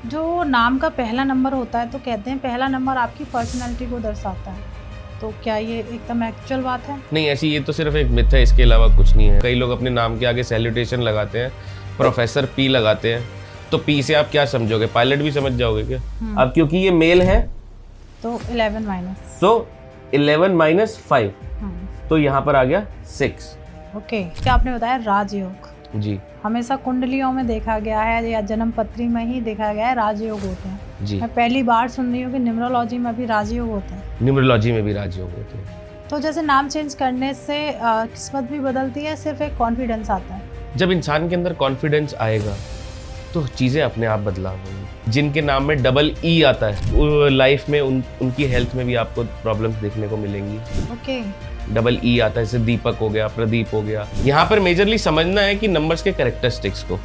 जो नाम का पहला नंबर होता है तो कहते हैं पहला नंबर आपकी पर्सनैलिटी को दर्शाता है, तो क्या ये एकदम एक्चुअल बात है? नहीं, ऐसी ये तो सिर्फ एक मिथ है, इसके अलावा कुछ नहीं है। कई लोग अपने नाम के आगे सैल्यूटेशन लगाते हैं, प्रोफेसर पी लगाते हैं, तो पी से आप क्या समझोगे? पायलट भी समझ जाओगे क्या? अब क्योंकि ये मेल है तो 11 माइनस, तो 11 - 5, तो यहाँ पर आ गया 6। ओके। क्या आपने बताया राजयोग? जी हमेशा कुंडलियों में देखा गया है या जन्म पत्री में ही देखा गया है राजयोग होते हैं। जी, मैं पहली बार सुन रही हूँ कि न्यूमरोलॉजी में भी राजयोग होते हैं। न्यूमरोलॉजी में भी राजयोग होते हैं। तो जैसे नाम चेंज करने से किस्मत भी बदलती है, सिर्फ एक कॉन्फिडेंस आता है? जब इंसान के अंदर कॉन्फिडेंस आएगा तो चीज़ें अपने आप बदलाव होंगी। जिनके नाम में डबल ई आता है वो लाइफ में उनकी हेल्थ में भी आपको प्रॉब्लम्स देखने को मिलेंगी। ओके। डबल ई आता है, जैसे दीपक हो गया, प्रदीप हो गया। यहाँ पर मेजरली समझना है कि नंबर्स के कैरेक्टरिस्टिक्स को।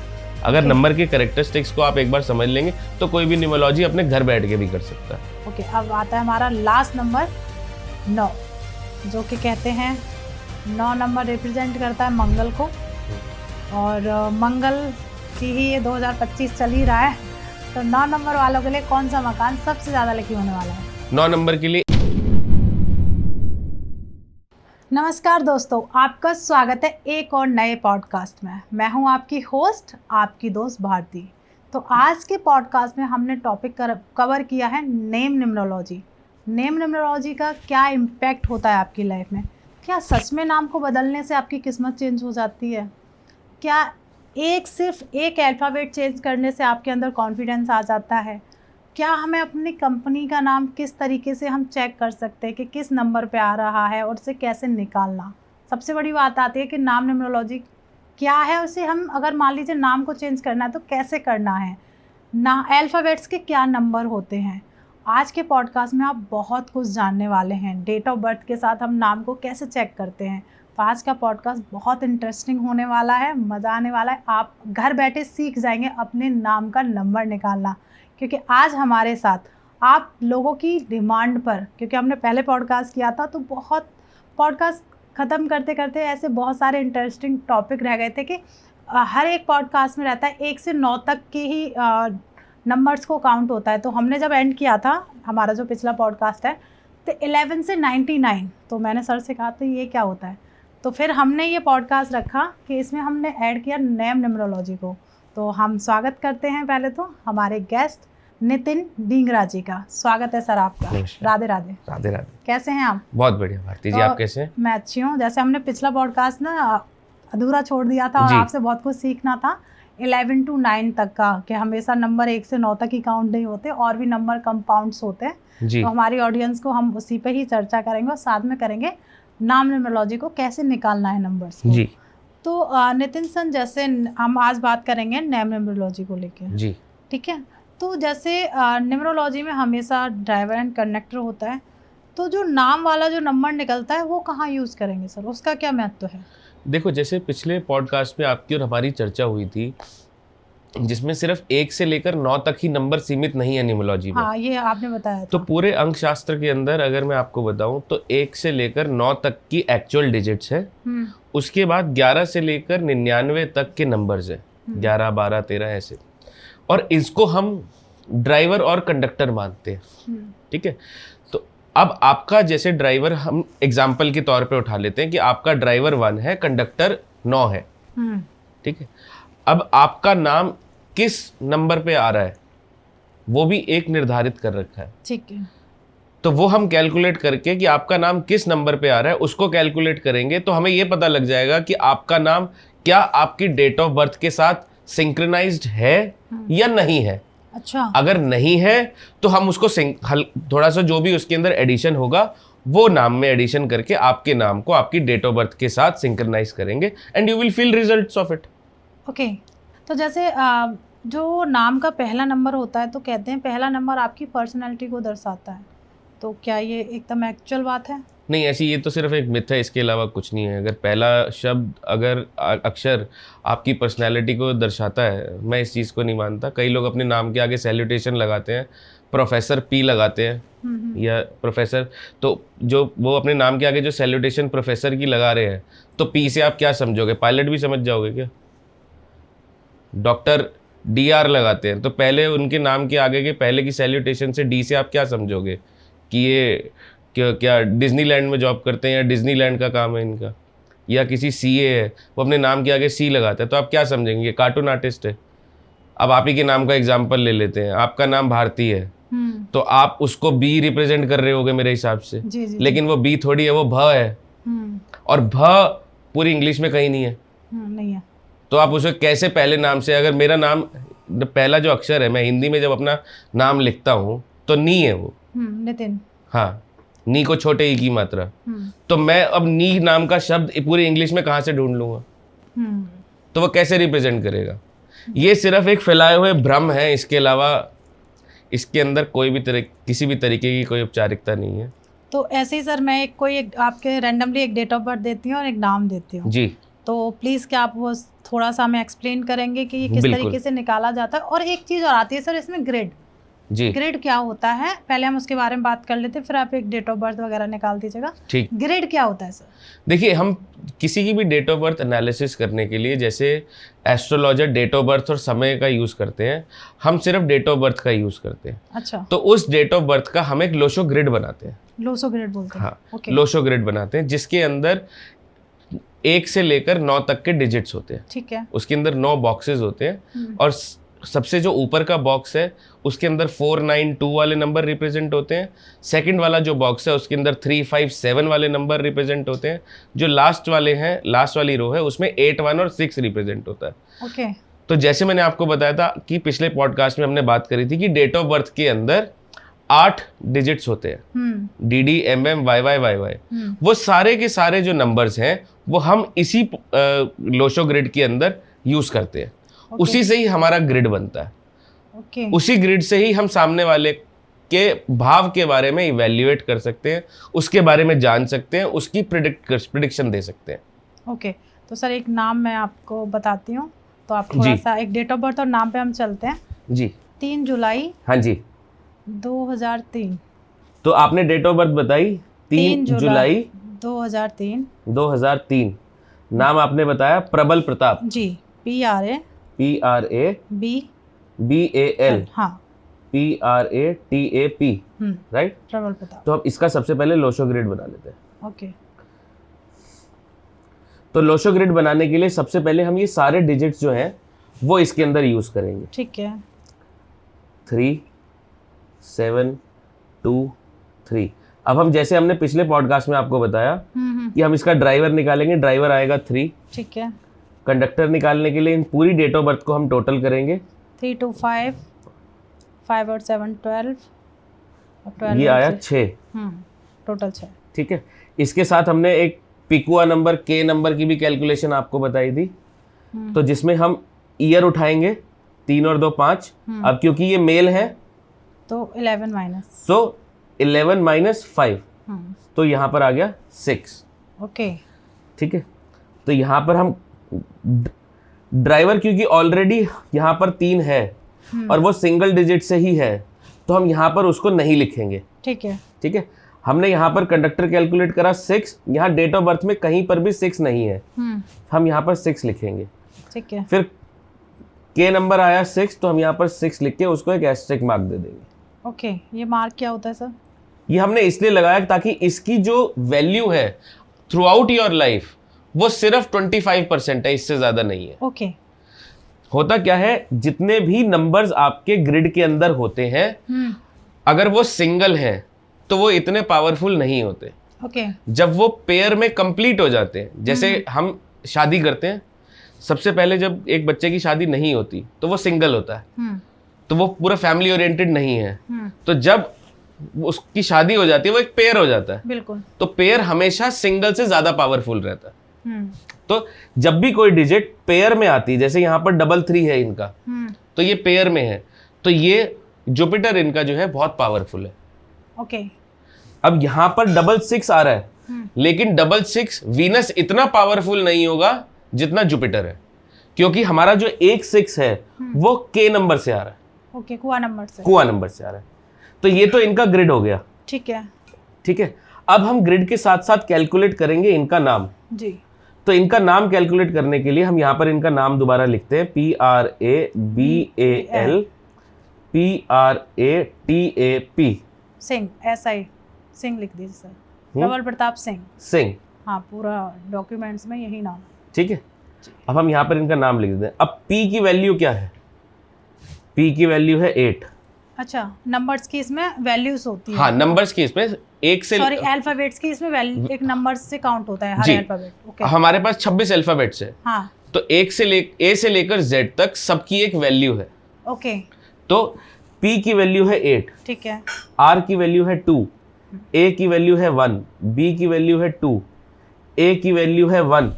अगर नंबर के कैरेक्टरिस्टिक्स को आप एक बार समझ लेंगे तो कोई भी न्यूमरोलॉजी अपने घर बैठ के भी कर सकता है। ओके, अब आता है हमारा लास्ट नंबर 9, जो कि कहते हैं 9 नंबर रिप्रेजेंट करता है मंगल को, और मंगल की ही ये 2025 चल ही रहा है। तो 9 नंबर वालों के लिए कौन सा मकान सबसे ज़्यादा लकी होने वाला है? 9 नंबर के लिए नमस्कार दोस्तों, आपका स्वागत है एक और नए पॉडकास्ट में। मैं हूं आपकी होस्ट, आपकी दोस्त भारती। तो आज के पॉडकास्ट में हमने टॉपिक कवर किया है नेम न्यूमरोलॉजी। नेम न्यूमरोलॉजी का क्या इम्पैक्ट होता है आपकी लाइफ में? क्या सच में नाम को बदलने से आपकी किस्मत चेंज हो जाती है? क्या सिर्फ एक अल्फ़ाबेट चेंज करने से आपके अंदर कॉन्फिडेंस आ जाता है? क्या हमें अपनी कंपनी का नाम किस तरीके से हम चेक कर सकते हैं कि किस नंबर पे आ रहा है और उसे कैसे निकालना? सबसे बड़ी बात आती है कि नाम न्यूमरोलॉजी क्या है, उसे हम अगर मान लीजिए नाम को चेंज करना है तो कैसे करना है, ना अल्फ़ाबेट्स के क्या नंबर होते हैं। आज के पॉडकास्ट में आप बहुत कुछ जानने वाले हैं। डेट ऑफ बर्थ के साथ हम नाम को कैसे चेक करते हैं। तो आज का पॉडकास्ट बहुत इंटरेस्टिंग होने वाला है, मज़ा आने वाला है। आप घर बैठे सीख जाएंगे अपने नाम का नंबर निकालना, क्योंकि आज हमारे साथ आप लोगों की डिमांड पर, क्योंकि हमने पहले पॉडकास्ट किया था तो बहुत पॉडकास्ट ख़त्म करते करते ऐसे बहुत सारे इंटरेस्टिंग टॉपिक रह गए थे कि हर एक पॉडकास्ट में रहता है 1 से 9 तक की ही नंबर्स को काउंट होता है। तो हमने जब एंड किया था हमारा जो पिछला पॉडकास्ट है तो 11 से 99, तो मैंने सर से कहा था ये क्या होता है, तो फिर हमने ये पॉडकास्ट रखा कि इसमें हमने ऐड किया नेम न्यूमरोलॉजी को। तो हम स्वागत करते हैं पहले तो हमारे गेस्ट नितिन डींगरा जी का। स्वागत है सर आपका। राधे राधे। राधे राधे। कैसे हैं आप? बहुत बढ़िया भारती जी, आप कैसे हैं? मैं अच्छी हूँ। जैसे हमने पिछला पॉडकास्ट ना अधूरा छोड़ दिया था और आपसे बहुत कुछ सीखना था 11 to 9 तक का, कि हमेशा नंबर 1 से 9 तक ही काउंट नहीं होते, और भी नंबर कंपाउंड्स होते हैं। तो हमारी ऑडियंस को हम उसी पे ही चर्चा करेंगे और साथ में करेंगे नाम न्यूमरोलॉजी को कैसे निकालना है नंबर्स को। जी। तो नितिन सर, जैसे हम आज बात करेंगे नेम न्यूमरोलॉजी को लेकर। जी, ठीक है। तो जैसे न्यूमरोलॉजी में हमेशा ड्राइवर एंड कंडक्टर होता है, तो जो नाम वाला जो नंबर निकलता है वो कहाँ यूज़ करेंगे सर, उसका क्या महत्व है? देखो, जैसे पिछले पॉडकास्ट में आपकी और हमारी चर्चा हुई थी जिसमें सिर्फ 1 से लेकर 9 तक ही नंबर सीमित नहीं है न्यूमरोलॉजी में। हाँ, ये आपने बताया था। तो पूरे अंक शास्त्र के अंदर अगर मैं आपको बताऊं तो 1 से लेकर 9 तक की एक्चुअल डिजिट्स है, उसके बाद 11 से लेकर 99 तक के नंबर्स है, 11, 12, 13 ऐसे, और इसको हम ड्राइवर और कंडक्टर मानते हैं। ठीक है। तो अब आपका जैसे ड्राइवर हम एग्जाम्पल के तौर पे उठा लेते हैं कि आपका ड्राइवर 1 है, कंडक्टर 9 है। ठीक है। अब आपका नाम किस नंबर पे आ रहा है वो भी एक निर्धारित कर रखा है। ठीक है। तो वो हम कैलकुलेट करके कि आपका नाम किस नंबर पे आ रहा है उसको कैलकुलेट करेंगे तो हमें ये पता लग जाएगा कि आपका नाम क्या आपकी डेट ऑफ बर्थ के साथ सिंक्रोनाइज्ड है या नहीं है। अच्छा। अगर नहीं है तो हम उसको थोड़ा सा जो भी उसके अंदर एडिशन होगा वो नाम में एडिशन करके आपके नाम को आपकी डेट ऑफ बर्थ के साथ सिंक्रोनाइज करेंगे and you will feel results of it. Okay. तो जैसे जो नाम का पहला नंबर होता है तो कहते हैं पहला नंबर आपकी पर्सनैलिटी को दर्शाता है, तो क्या ये एकदम एक्चुअल बात है? नहीं, ऐसी ये तो सिर्फ एक मिथ है, इसके अलावा कुछ नहीं है। अगर पहला शब्द अगर अक्षर आपकी पर्सनैलिटी को दर्शाता है, मैं इस चीज़ को नहीं मानता। कई लोग अपने नाम के आगे सैल्यूटेशन लगाते हैं, प्रोफेसर पी लगाते हैं या प्रोफेसर, तो जो वो अपने नाम के आगे जो सैल्यूटेशन प्रोफेसर की लगा रहे हैं तो पी से आप क्या समझोगे? पायलट भी समझ जाओगे क्या? डॉक्टर DR लगाते हैं, तो पहले उनके नाम के आगे के पहले की सैल्यूटेशन से D से आप क्या समझोगे कि ये क्या डिज्नीलैंड में जॉब करते हैं या डिज्नीलैंड का काम है इनका, या किसी CA है वो अपने नाम के आगे C लगाता है, तो आप क्या समझेंगे, ये कार्टून आर्टिस्ट है। अब आप ही के नाम का एग्जाम्पल ले लेते हैं, आपका नाम भारती है तो आप उसको B रिप्रेजेंट कर रहे होगे मेरे हिसाब से। जी, जी, लेकिन वो B थोड़ी है, वो भ है, और भ पूरी इंग्लिश में कहीं नहीं है। नहीं है। तो आप उसे कैसे पहले नाम से, अगर मेरा नाम पहला जो अक्षर है, मैं हिंदी में जब अपना नाम लिखता हूँ तो नी है वो, नितिन। हाँ, नी को छोटे ई की मात्रा, तो मैं अब नी नाम का शब्द पूरी इंग्लिश में कहाँ से ढूंढ लूंगा, तो वो कैसे रिप्रेजेंट करेगा। ये सिर्फ एक फैलाए हुए भ्रम है, इसके अलावा इसके अंदर कोई भी किसी भी तरीके की कोई औपचारिकता नहीं है। तो ऐसे ही सर मैं आपके रैंडमली एक डेट ऑफ बर्थ देती हूँ और एक नाम देती हूँ जी, तो प्लीज़ क्या आप वो थोड़ा सा हमें एक्सप्लेन करेंगे कि ये किस बिल्कुल। तरीके से निकाला जाता है। और एक चीज़ और आती है सर इसमें, ग्रिड। जी, ग्रिड क्या होता है, पहले हम उसके बारे में बात कर लेते हैं, फिर आप एक डेट ऑफ बर्थ वगैरह निकाल दीजिएगा। ठीक। ग्रिड क्या होता है सर? देखिए, हम किसी की भी डेट ऑफ बर्थ एनालिसिस करने के लिए जैसे एस्ट्रोलॉजर डेट ऑफ बर्थ और समय का यूज़ करते हैं, हम सिर्फ डेट ऑफ बर्थ का यूज़ करते हैं। अच्छा। तो उस डेट ऑफ बर्थ का हम एक लोशो ग्रिड बनाते हैं। लोशो ग्रिड बोलते हैं। हाँ, ओके। लोशो ग्रिड बनाते हैं जिसके अंदर 1 से लेकर 9 तक के डिजिट्स होते हैं। ठीक है। उसके अंदर 9 बॉक्सेस होते हैं और सबसे जो ऊपर का बॉक्स है उसके अंदर 492 वाले नंबर रिप्रेजेंट होते हैं। सेकंड वाला जो बॉक्स है उसके अंदर 357 वाले नंबर रिप्रेजेंट होते हैं। जो लास्ट वाले हैं, लास्ट वाली रो है, उसमें 81 और 6 रिप्रेजेंट होता है। ओके। तो जैसे मैंने आपको बताया था कि पिछले पॉडकास्ट में हमने बात करी थी कि डेट ऑफ बर्थ के अंदर 8 डिजिट्स होते हैं, DD MM YY YY। वो सारे के सारे जो नंबर्स हैं वो हम इसी लोशो ग्रिड के अंदर यूज करते हैं। उसी से ही हमारा ग्रिड बनता है। ओके। उसी ग्रिड से ही हम सामने वाले के भाव के बारे में इवेल्युएट कर सकते हैं, उसके बारे में जान सकते हैं, उसकी प्रिडिक्शन दे सकते हैं। ओके। तो सर एक नाम मैं आपको बताती हूँ, तो आप थोड़ा सा एक डेट ऑफ बर्थ और नाम पे हम चलते हैं। जी। 3 जुलाई। हाँ जी। 2003। तो आपने डेट ऑफ बर्थ बताई 3 जुलाई 2003। 2003। नाम आपने बताया प्रबल प्रताप। जी। PRA BAL। हाँ। PRATAP, right. प्रबल प्रताप। तो हम इसका सबसे पहले लोशो ग्रिड बना लेते हैं। ओके। तो लोशो ग्रिड बनाने के लिए सबसे पहले हम ये सारे डिजिट्स जो हैं वो इसके अंदर यूज करेंगे। ठीक है। 3 7 2 3। अब हम जैसे हमने पिछले पॉडकास्ट में आपको बताया कि हम इसका ड्राइवर निकालेंगे, ड्राइवर आएगा 3। ठीक है। कंडक्टर निकालने के लिए इन पूरी डेट ऑफ बर्थ को हम टोटल करेंगे। 3 2 5 5 और 7 12 और 12 ये आया 6। टोटल 6। ठीक है। इसके साथ हमने एक पिकुआ नंबर K नंबर की भी कैलकुलेशन आपको बताई थी, तो जिसमें हम ईयर उठाएंगे 3 और 2 5। अब क्योंकि ये मेल है तो 11 माइनस, सो 11 माइनस 5, तो यहाँ पर आ गया 6। ओके। ठीक है। तो यहाँ पर हम ड्राइवर, क्योंकि ऑलरेडी यहाँ पर 3 है और वो सिंगल डिजिट से ही है, तो हम यहाँ पर उसको नहीं लिखेंगे। ठीक है। ठीक है। हमने यहाँ पर कंडक्टर कैलकुलेट करा 6, यहाँ डेट ऑफ बर्थ में कहीं पर भी 6 नहीं है, हम यहाँ पर 6 लिखेंगे। ठीक है। फिर K नंबर आया 6, तो हम यहाँ पर 6 लिख के उसको एक एस्टेरिक मार्क दे देंगे। ओके। ये मार्क क्या होता है सर? ये हमने इसलिए लगाया ताकि इसकी जो वैल्यू है थ्रू आउट योर लाइफ वो सिर्फ 25% है, इससे ज्यादा नहीं है। ओके। होता क्या है, जितने भी नंबर्स आपके ग्रिड के अंदर होते हैं, अगर वो सिंगल हैं तो वो इतने पावरफुल नहीं होते। ओके। जब वो पेयर में कंप्लीट हो जाते हैं, जैसे हम शादी करते हैं, सबसे पहले जब एक बच्चे की शादी नहीं होती तो वो सिंगल होता है, तो वो पूरा फैमिली ओरिएंटेड नहीं है। तो जब उसकी शादी हो जाती है वो एक पेयर हो जाता है। बिल्कुल। तो पेयर हमेशा सिंगल से ज्यादा पावरफुल रहता है। तो जब भी कोई डिजिट पेयर में आती है, जैसे यहाँ पर 3 है इनका, तो ये पेयर में है, तो ये जुपिटर इनका जो है बहुत पावरफुल है। ओके। अब यहाँ पर 6 आ रहा है, लेकिन 6 वीनस इतना पावरफुल नहीं होगा जितना जुपिटर है, क्योंकि हमारा जो 6 है वो K नंबर से आ रहा है। ओके। कुआ नंबर से आ रहा है। तो ये तो इनका ग्रिड हो गया। ठीक है। ठीक है। अब हम ग्रिड के साथ साथ कैलकुलेट करेंगे इनका नाम। जी। तो इनका नाम कैलकुलेट करने के लिए हम यहाँ पर इनका नाम दोबारा लिखते हैं, PRABAL PRATAP, Singh, SI Singh लिख दीजिए सर, प्रबल प्रताप सिंह। सिंह। हाँ, पूरा डॉक्यूमेंट्स में यही नाम है। ठीक है, अब हम यहाँ पर इनका नाम लिख देते हैं। अब P की वैल्यू क्या है? P की वैल्यू है 8। अच्छा, नंबर्स की इसमें वैल्यूज होती है। हाँ, नंबर्स की इसमें एक से, सॉरी, अल्फाबेट्स की इसमें वैल्यू एक नंबर से काउंट होता है हर जी। अल्फाबेट। ओके, हमारे पास 26 अल्फाबेट्स है। हाँ, तो A से लेकर Z तक सबकी एक वैल्यू है। ओके, तो P की वैल्यू है 8, ठीक है, R की वैल्यू है 2, A की वैल्यू है 1, B की वैल्यू है 2, A की वैल्यू है 1,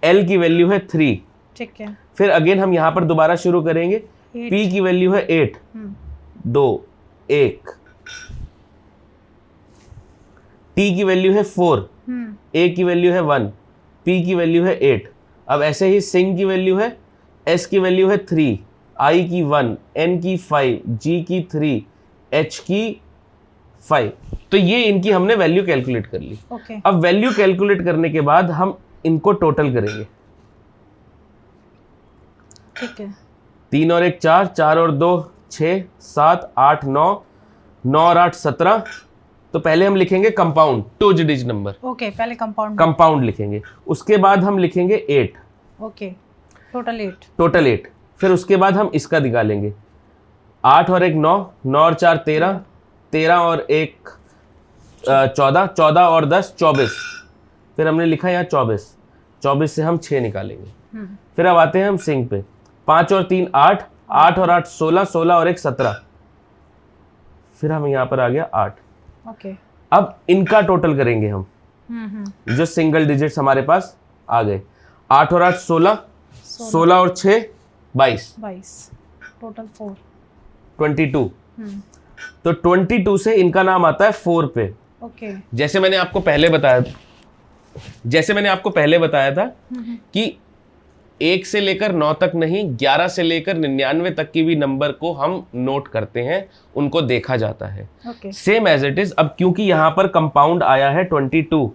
L की वैल्यू है 3। ठीक है, फिर अगेन हम यहाँ पर दोबारा शुरू करेंगे। 8, P की वैल्यू है 8, 2, 1, T की वैल्यू है 4, A की वैल्यू है 1, P की वैल्यू है 8। अब ऐसे ही सिंह की वैल्यू है, S की वैल्यू है 3, I की 1, N की 5, G की 3, H की 5। तो ये इनकी हमने वैल्यू कैलकुलेट कर ली। ओके, अब वैल्यू कैलकुलेट करने के बाद हम इनको टोटल करेंगे। ठीक है, 3 और 1 4, 4 और 2 6, 7 8 9, 9 और 8 17। तो पहले हम लिखेंगे कंपाउंड, 2 डिजिट नंबर, ओके, पहले कंपाउंड लिखेंगे। उसके बाद हम लिखेंगे 8, ओके, टोटल 8, टोटल 8। फिर उसके बाद हम इसका निकालेंगे, 8 और 1 9, 9 और 4 13, 13 और 1 14, 14 और 10 24। फिर हमने लिखा यहाँ 24, 24 से हम 6 निकालेंगे। फिर अब आते हैं हम सिंह पे, 5 और 3 8, 8 और 8 16, 16 और 1 17। फिर हम यहाँ पर आ गया 8। ओके, अब इनका टोटल करेंगे हम, जो सिंगल डिजिट्स हमारे पास आ गए। 8 और 8 16, 16 और 6 22, 22, टोटल 4। 22। तो 22 से इनका नाम आता है 4 पे। ओके, जैसे मैंने आपको पहले बताया था कि 1 से लेकर 9 तक नहीं, 11 से लेकर 99 तक की भी नंबर को हम नोट करते हैं, उनको देखा जाता है। Okay, same as it is. अब क्योंकि यहाँ पर कंपाउंड आया है 22,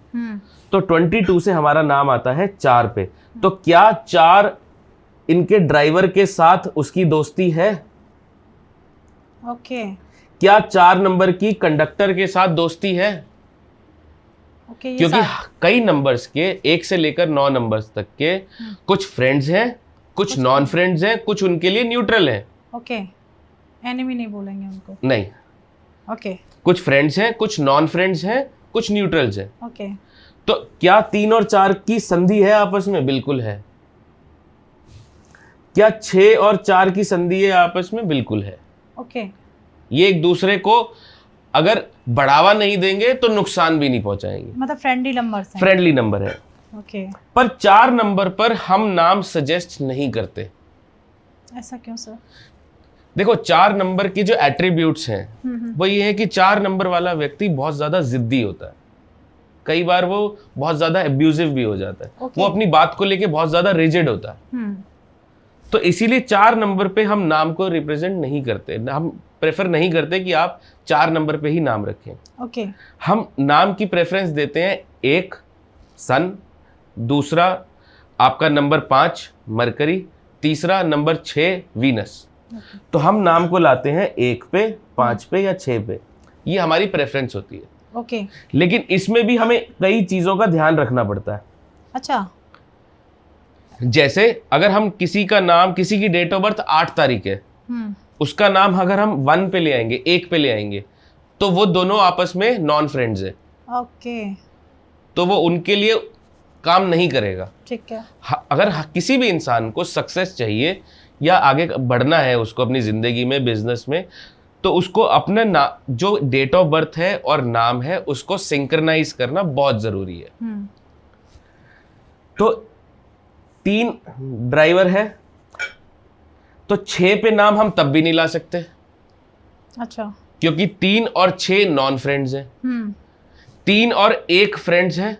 तो 22 से हमारा नाम आता है 4 पे। तो क्या 4 इनके ड्राइवर के साथ उसकी दोस्ती है? ओके, क्या 4 नंबर की कंडक्टर के साथ दोस्ती है? ओके, क्योंकि कई नंबर्स के 1 से लेकर 9 नंबर्स तक के कुछ फ्रेंड्स हैं, कुछ नॉन फ्रेंड्स हैं, कुछ उनके लिए न्यूट्रल हैं। ओके, एनिमी नहीं बोलेंगे उनको। नहीं, ओके, कुछ फ्रेंड्स हैं, कुछ नॉन फ्रेंड्स हैं, कुछ न्यूट्रल्स हैं। ओके, तो क्या 3 और 4 की संधि है आपस में? बिल्कुल है। क्या 6 और 4 की संधि है आपस में? बिल्कुल है। ओके, ये एक दूसरे को अगर बढ़ावा नहीं देंगे तो नुकसान भी नहीं पहुंचाएंगे। मतलब फ्रेंडली नंबर्स हैं। फ्रेंडली नंबर है। ओके, पर 4 नंबर पर हम नाम सजेस्ट नहीं करते। ऐसा क्यों सर? देखो, 4 नंबर की जो एट्रीब्यूट्स हैं वो ये है कि 4 नंबर वाला व्यक्ति बहुत ज्यादा जिद्दी होता है। कई बार वो बहुत ज्यादा एब्यूजिव भी हो जाता है। Okay. वो अपनी बात को लेके बहुत ज्यादा रिजिड होता है। तो इसीलिए 4 नंबर पे हम नाम को रिप्रेजेंट नहीं करते। हम प्रेफर नहीं करते कि आप 4 नंबर पे ही नाम रखें। ओके, हम नाम की प्रेफरेंस देते हैं, 1 सन, दूसरा आपका नंबर 5 मरकरी, तीसरा नंबर 6 वीनस। तो हम नाम को लाते हैं 1 पे, 5 पे या 6 पे। ये हमारी प्रेफरेंस होती है। ओके, लेकिन इसमें भी हमें कई चीज़ों का ध्यान रखना पड़ता है। अच्छा, जैसे अगर हम किसी का नाम, किसी की डेट ऑफ बर्थ 8 तारीख है, उसका नाम अगर हम 1 पे ले आएंगे, 1 पे ले आएंगे, तो वो दोनों आपस में नॉन फ्रेंड्स है। ओके, तो वो उनके लिए काम नहीं करेगा। ठीक है, अगर किसी भी इंसान को सक्सेस चाहिए या आगे बढ़ना है उसको अपनी ज़िंदगी में, बिजनेस में, तो उसको अपने जो डेट ऑफ बर्थ है और नाम है उसको सिंक्रनाइज करना बहुत ज़रूरी है। तो 3 ड्राइवर है, तो 6 पे नाम हम तब भी नहीं ला सकते। अच्छा, क्योंकि 3 और 6 नॉन फ्रेंड्स हैं। 3 और 1 फ्रेंड्स हैं।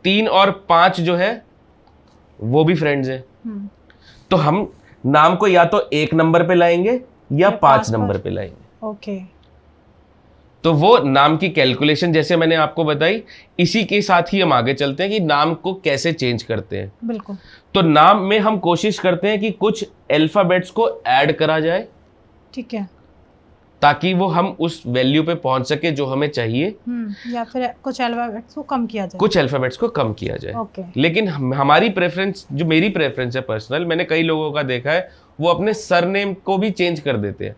3 और 5 जो है वो भी फ्रेंड्स हैं। तो हम नाम को या तो 1 नंबर पे लाएंगे या 5 नंबर पे लाएंगे। ओके, तो वो नाम की कैलकुलेशन जैसे मैंने आपको बताई, इसी के साथ ही हम आगे चलते हैं कि नाम को कैसे चेंज करते हैं। बिल्कुल। तो नाम में हम कोशिश करते हैं कि कुछ अल्फाबेट्स को ऐड करा जाए, ठीक है, ताकि वो हम उस वैल्यू पे पहुंच सके जो हमें चाहिए। या फिर कुछ अल्फाबेट्स को कम किया जाए। कुछ अल्फाबेट्स को कम किया जाए। ओके। लेकिन हमारी प्रेफरेंस, जो मेरी प्रेफरेंस है पर्सनल, मैंने कई लोगों का देखा है वो अपने सरनेम को भी चेंज कर देते हैं,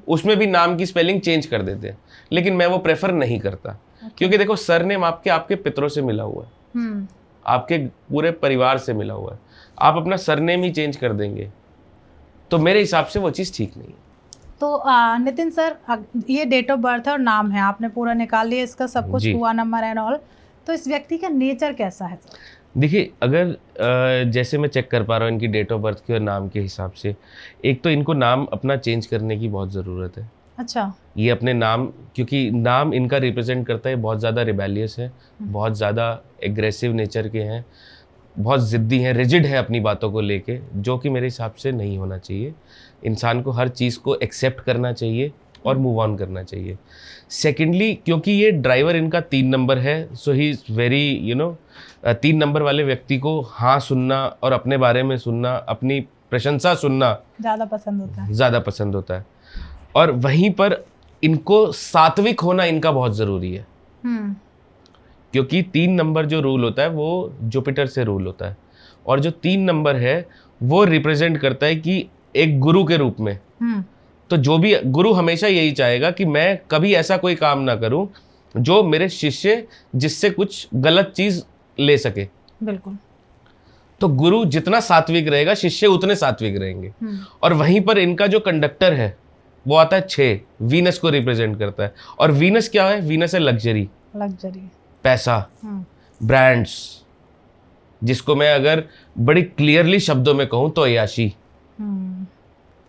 उसमें भी नाम की स्पेलिंग चेंज कर देते हैं, लेकिन मैं वो प्रेफर नहीं करता। क्योंकि देखो, सरनेम आपके पितरों से मिला हुआ है, आपके पूरे परिवार से मिला हुआ है। आप अपना सरनेम ही चेंज कर देंगे तो मेरे हिसाब से वो चीज़ ठीक नहीं है। तो नितिन सर, ये डेट ऑफ बर्थ है और नाम है, आपने पूरा निकाल लिया इसका सब कुछ, हुआ नंबर एंड ऑल, तो इस व्यक्ति का नेचर कैसा है सर? देखिए, अगर जैसे मैं चेक कर पा रहा हूँ इनकी डेट ऑफ बर्थ के और नाम के हिसाब से, एक तो इनको नाम अपना चेंज करने की बहुत ज़रूरत है। अच्छा। ये अपने नाम, क्योंकि नाम इनका रिप्रेजेंट करता है, बहुत ज़्यादा रिबेलियस है, बहुत ज़्यादा एग्रेसिव नेचर के हैं, बहुत ज़िद्दी हैं, रिजिड है अपनी बातों को लेके, जो कि मेरे हिसाब से नहीं होना चाहिए। इंसान को हर चीज़ को एक्सेप्ट करना चाहिए और मूव ऑन करना चाहिए। सेकेंडली, क्योंकि ये ड्राइवर इनका 3 नंबर है, सो ही इज़ वेरी 3 नंबर वाले व्यक्ति को हाँ सुनना और अपने बारे में सुनना, अपनी प्रशंसा सुनना ज़्यादा पसंद होता है। और वहीं पर इनको सात्विक होना इनका बहुत ज़रूरी है, क्योंकि 3 नंबर जो रूल होता है वो जुपिटर से रूल होता है, और जो 3 नंबर है वो रिप्रेजेंट करता है कि एक गुरु के रूप में। तो जो भी गुरु हमेशा यही चाहेगा कि मैं कभी ऐसा कोई काम ना करूं जो मेरे शिष्य जिससे कुछ गलत चीज ले सके। बिल्कुल। तो गुरु जितना सात्विक रहेगा, शिष्य उतने सात्विक रहेंगे। और वहीं पर इनका जो कंडक्टर है वो आता है 6, वीनस को रिप्रेजेंट करता है। और वीनस क्या है? वीनस है लग्जरी, पैसा, ब्रांड्स, जिसको मैं अगर बड़ी क्लियरली शब्दों में कहूं तो अय्याशी।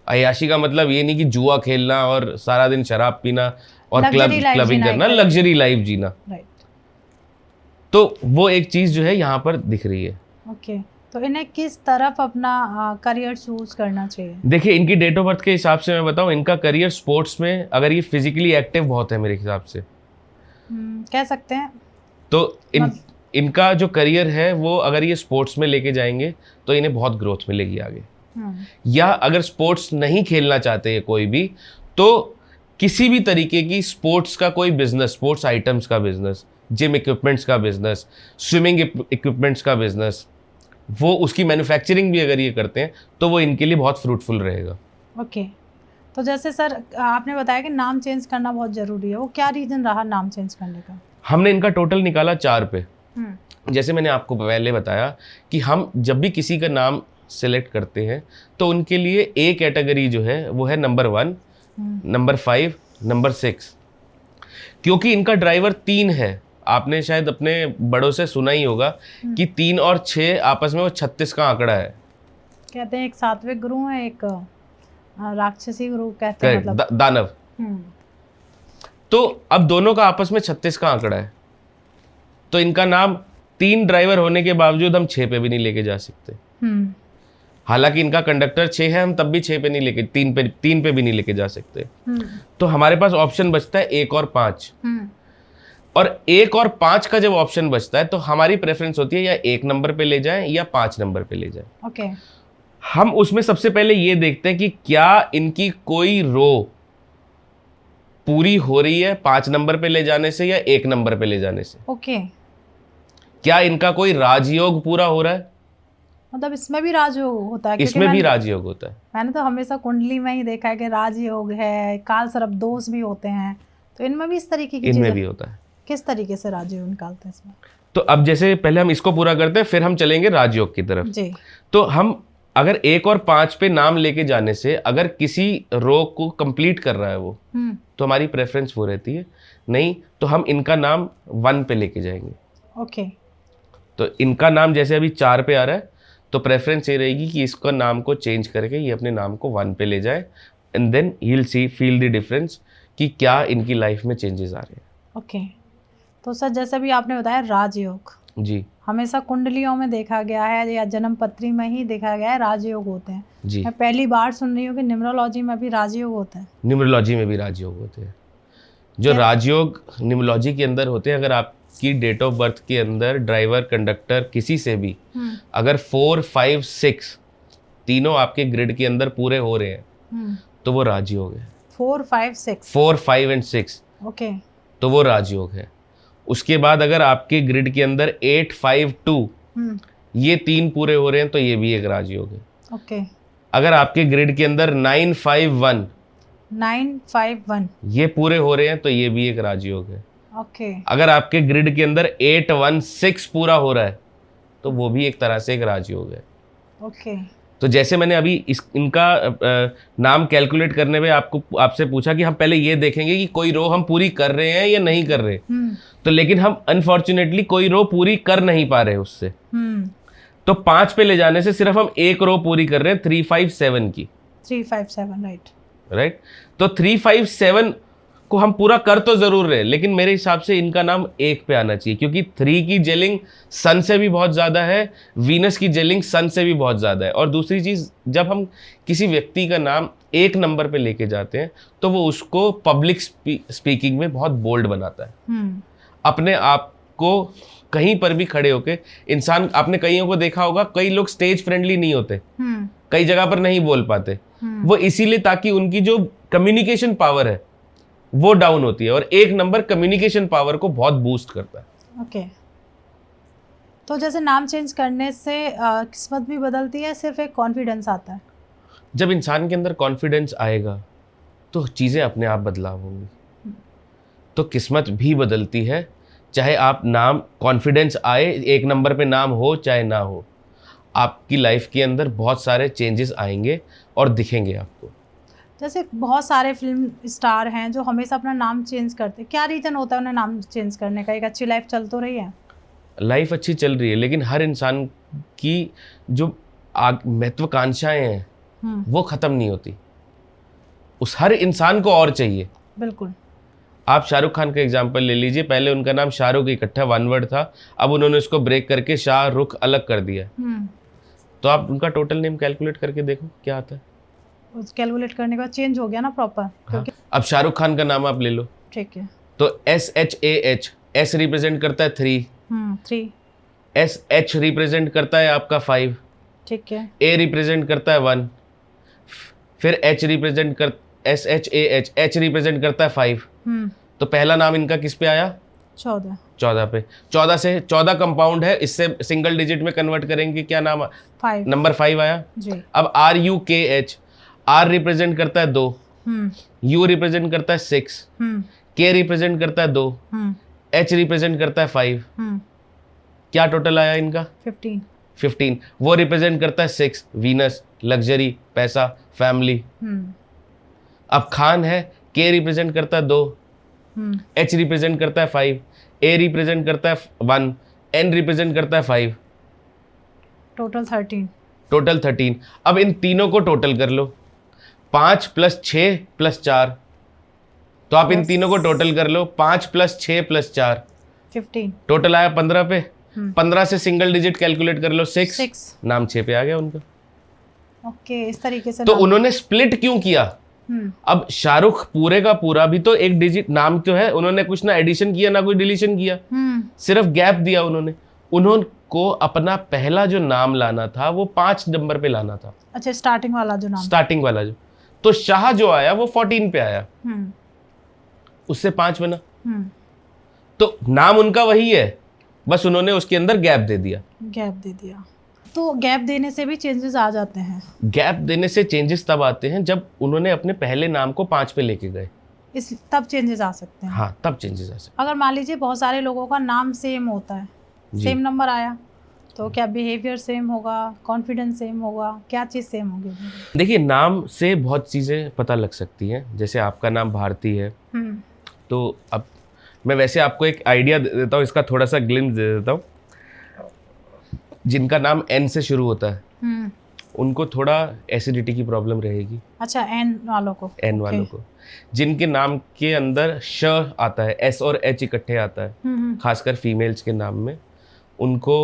अय्याशी का मतलब ये नहीं कि जुआ खेलना और सारा दिन शराब पीना और क्लबिंग करना, लग्जरी लाइफ जीना। तो वो एक चीज जो है यहाँ पर दिख रही है। ओके। तो इन्हें किस तरफ अपना करियर चूज करना चाहिए? देखिए, इनकी डेट ऑफ बर्थ के हिसाब से मैं बताऊं, इनका करियर स्पोर्ट्स में, अगर ये फिजिकली एक्टिव बहुत है मेरे हिसाब से, कह सकते हैं। तो इनका जो करियर है वो अगर ये स्पोर्ट्स में लेके जाएंगे तो इन्हें बहुत ग्रोथ मिलेगी आगे। या अगर स्पोर्ट्स नहीं खेलना चाहते हैं कोई भी, तो किसी भी तरीके की स्पोर्ट्स का कोई बिजनेस, स्पोर्ट्स आइटम्स का बिजनेस, जिम इक्विपमेंट्स का बिजनेस, स्विमिंग इक्विपमेंट्स का बिजनेस, वो उसकी मैन्युफैक्चरिंग भी अगर ये करते हैं तो वो इनके लिए बहुत फ्रूटफुल रहेगा। ओके। तो जैसे सर आपने बताया कि नाम चेंज करना बहुत ज़रूरी है, वो क्या रीज़न रहा नाम चेंज करने का? हमने इनका टोटल निकाला 4 पे। जैसे मैंने आपको पहले बताया कि हम जब भी किसी का नाम सिलेक्ट करते हैं तो उनके लिए ए कैटेगरी जो है वो है नंबर 1, नंबर 5, नंबर 6। क्योंकि इनका ड्राइवर 3 है, आपने शायद अपने बड़ों से सुना ही होगा कि 3 और 6 आपस में वो 36 का आंकड़ा है। कहते हैं एक सात्विक गुरु है, एक राक्षसी गुरु कहते हैं, मतलब दानव। तो अब दोनों का आपस में 36 का आंकड़ा है, तो इनका नाम 3 ड्राइवर होने के बावजूद हम 6 पे भी नहीं लेके जा सकते। हालांकि इनका कंडक्टर 6 है, हम तब भी 6 पे नहीं लेके, 3 पे भी नहीं लेके जा सकते। तो हमारे पास ऑप्शन बचता है 1 और 5। और 1 और 5 का जब ऑप्शन बचता है तो हमारी प्रेफरेंस होती है या 1 नंबर पे ले जाएं या 5 नंबर पे ले जाएं। ओके। हम उसमें सबसे पहले ये देखते हैं कि क्या इनकी कोई रो पूरी हो रही है 5 नंबर पे ले जाने से या 1 नंबर पे ले जाने से। ओके। क्या इनका कोई राजयोग पूरा हो रहा है? मतलब इसमें भी राजयोग होता है? इसमें भी राजयोग होता है। मैंने तो हमेशा कुंडली में ही देखा है कि राजयोग है, काल सर्प दोष भी होते हैं, तो इनमें भी इस तरीके की इनमें भी होता है। किस तरीके से राजयोग निकालते हैं इसमें? तो अब जैसे पहले हम इसको पूरा करते हैं, फिर हम चलेंगे राजयोग की तरफ जी। तो हम अगर 1 और 5 पे नाम लेके जाने से अगर किसी रो को कंप्लीट कर रहा है वो, तो हमारी प्रेफरेंस वो रहती है। नहीं तो हम इनका नाम 1 पे लेके जाएंगे। ओके। तो इनका नाम जैसे अभी 4 पे आ रहा है, तो प्रेफरेंस ये रहेगी कि इसका नाम को चेंज करके ये अपने नाम को 1 पे ले जाए, and then he will see feel the difference कि क्या इनकी लाइफ में चेंजेस आ रहे हैं। ओके। तो सर जैसे भी आपने बताया राजयोग जी हमेशा कुंडलियों में देखा गया है या जन्म पत्री में ही देखा गया है राजयोग होते हैं जी। मैं पहली बार सुन रही हूँ कि न्यूमरोलॉजी में भी राजयोग होते हैं। न्यूमरोलॉजी में भी राजयोग होते हैं। जो राजयोग न्यूमरोलॉजी के अंदर होते हैं, अगर आपकी डेट ऑफ बर्थ के अंदर ड्राइवर, कंडक्टर, किसी से भी अगर 4, 5, 6 तीनों आपके ग्रिड के अंदर पूरे हो रहे हैं तो वो राजयोग है। 4, 5, 6 4, 5 एंड 6 ओके, तो वो राजयोग है। उसके बाद अगर आपके ग्रिड के अंदर 8, 5, 2 ये 3 पूरे हो रहे हैं तो ये भी एक राजयोग है। ओके, अगर आपके ग्रिड के अंदर 9, 5, 1 9, 5, 1 ये पूरे हो रहे हैं तो ये भी एक राजयोग है। ओके, अगर आपके ग्रिड के अंदर 8, 1, 6 पूरा हो रहा है तो वो भी एक तरह से एक राजयोग है। ओके, तो जैसे मैंने अभी इनका नाम कैलकुलेट करने में आपसे पूछा कि हम पहले ये देखेंगे कि कोई रो हम पूरी कर रहे हैं या नहीं कर रहे, तो लेकिन हम अनफॉर्चुनेटली कोई रो पूरी कर नहीं पा रहे उससे। तो 5 पे ले जाने से सिर्फ हम एक रो पूरी कर रहे हैं 3, 5, 7 की। 3, 5, 7 राइट। तो 3, 5, 7 को हम पूरा कर तो जरूर रहे, लेकिन मेरे हिसाब से इनका नाम 1 पे आना चाहिए, क्योंकि 3 की जेलिंग सन से भी बहुत ज़्यादा है, वीनस की जेलिंग सन से भी बहुत ज़्यादा है। और दूसरी चीज़, जब हम किसी व्यक्ति का नाम 1 नंबर पे लेके जाते हैं तो वो उसको पब्लिक स्पीकिंग में बहुत बोल्ड बनाता है। अपने आप को कहीं पर भी खड़े होके इंसान, आपने कईयों को देखा होगा, कई लोग स्टेज फ्रेंडली नहीं होते, कई जगह पर नहीं बोल पाते, वो इसीलिए ताकि उनकी जो कम्युनिकेशन पावर है वो डाउन होती है, और 1 नंबर कम्युनिकेशन पावर को बहुत बूस्ट करता है। ओके, तो जैसे नाम चेंज करने से किस्मत भी बदलती है, सिर्फ एक कॉन्फिडेंस आता है? जब इंसान के अंदर कॉन्फिडेंस आएगा तो चीज़ें अपने आप बदलाव होंगी, तो किस्मत भी बदलती है। चाहे आप नाम कॉन्फिडेंस आए, 1 नंबर पे नाम हो चाहे ना हो, आपकी लाइफ के अंदर बहुत सारे चेंजेस आएंगे और दिखेंगे आपको। जैसे बहुत सारे फिल्म स्टार हैं जो हमेशा अपना नाम चेंज करते हैं, क्या रीज़न होता है उन्हें नाम चेंज करने का? एक अच्छी लाइफ चल तो रही है, लाइफ अच्छी चल रही है, लेकिन हर इंसान की जो महत्वाकांक्षाएं हैं वो ख़त्म नहीं होती। उस हर इंसान को और चाहिए। बिल्कुल। आप शाहरुख खान का एग्जांपल ले लीजिए, पहले उनका नाम शाहरुख इकट्ठा 1 वर्ड था, अब उन्होंने उसको ब्रेक करके शाहरुख अलग कर दिया। तो आप उनका टोटल नेम कैलकुलेट करके देखो क्या आता है। उस कैलकुलेट करने के बाद चेंज हो गया ना प्रॉपर। हाँ। अब शाहरुख खान का नाम आप ले लो, ठीक है, तो SHAH, S रिप्रेजेंट करता है 3, 3, SH रिप्रेजेंट करता है आपका 5, ठीक है, A रिप्रेजेंट करता है 1, फिर H रिप्रेजेंट कर SHAH, H रिप्रेजेंट करता है 5। तो पहला नाम इनका किस पे आया? 14 पे। 14 से 14 कंपाउंड है, इससे सिंगल डिजिट में कन्वर्ट करेंगे, क्या नाम? 5, नंबर 5 आया जी। अब RUKH, R रिप्रेजेंट करता है 2, U रिप्रेजेंट करता है 6, K रिप्रेजेंट करता है 2, H रिप्रेजेंट करता है 5। क्या टोटल आया इनका? 15। वो रिप्रेजेंट करता है 6, वीनस, लग्जरी, पैसा, फैमिली। अब खान है, K रिप्रेजेंट करता है 2, H रिप्रेजेंट करता है 5, A रिप्रेजेंट करता है 1, N रिप्रेजेंट करता है 5, टोटल 13। अब इन तीनों को टोटल कर लो, 5 + 6 + 4, तो आप इन तीनों को टोटल कर लो, 5 + 6 + 4, 15, टोटल आया 15 पे। 15 से सिंगल डिजिट कैलकुलेट कर लो, 6, नाम 6 पे आ गया उनका। ओके, इस तरीके से। तो उन्होंने स्प्लिट क्यों किया? अब शाहरुख पूरे का पूरा भी तो एक डिजिट नाम तो है, उन्होंने कुछ ना एडिशन किया ना कोई डिलीशन किया, सिर्फ गैप दिया उन्होंने अपना पहला जो नाम लाना था वो 5 नंबर पे लाना था। अच्छा, स्टार्टिंग वाला जो तो शाह जो आया वो 14 पे आया, उससे 5 बना। तो नाम उनका वही है, बस उन्होंने उसके अंदर गैप दे दिया। तो गैप देने से भी चेंजेस आ जाते हैं? गैप देने से चेंजेस तब आते हैं जब उन्होंने अपने पहले नाम को 5 पे लेके गए, तब चेंजेस आ सकते हैं। हाँ, तब चेंजेस आ सकते हैं। अगर मान लीजिए बहुत सारे लोगों का नाम सेम होता है, सेम नंबर आया, तो क्या बिहेवियर सेम होगा, कॉन्फिडेंस सेम होगा, क्या चीज़ सेम होगी? देखिए, नाम से बहुत चीज़ें पता लग सकती हैं। जैसे आपका नाम भारती है, तो अब मैं वैसे आपको एक आइडिया दे देता हूँ, इसका थोड़ा सा ग्लिम्स दे देता हूँ। जिनका नाम N से शुरू होता है उनको थोड़ा एसिडिटी की प्रॉब्लम रहेगी। अच्छा, N वालों को। जिनके नाम के अंदर श आता है, S और H इकट्ठे आता है, खासकर फीमेल्स के नाम में, उनको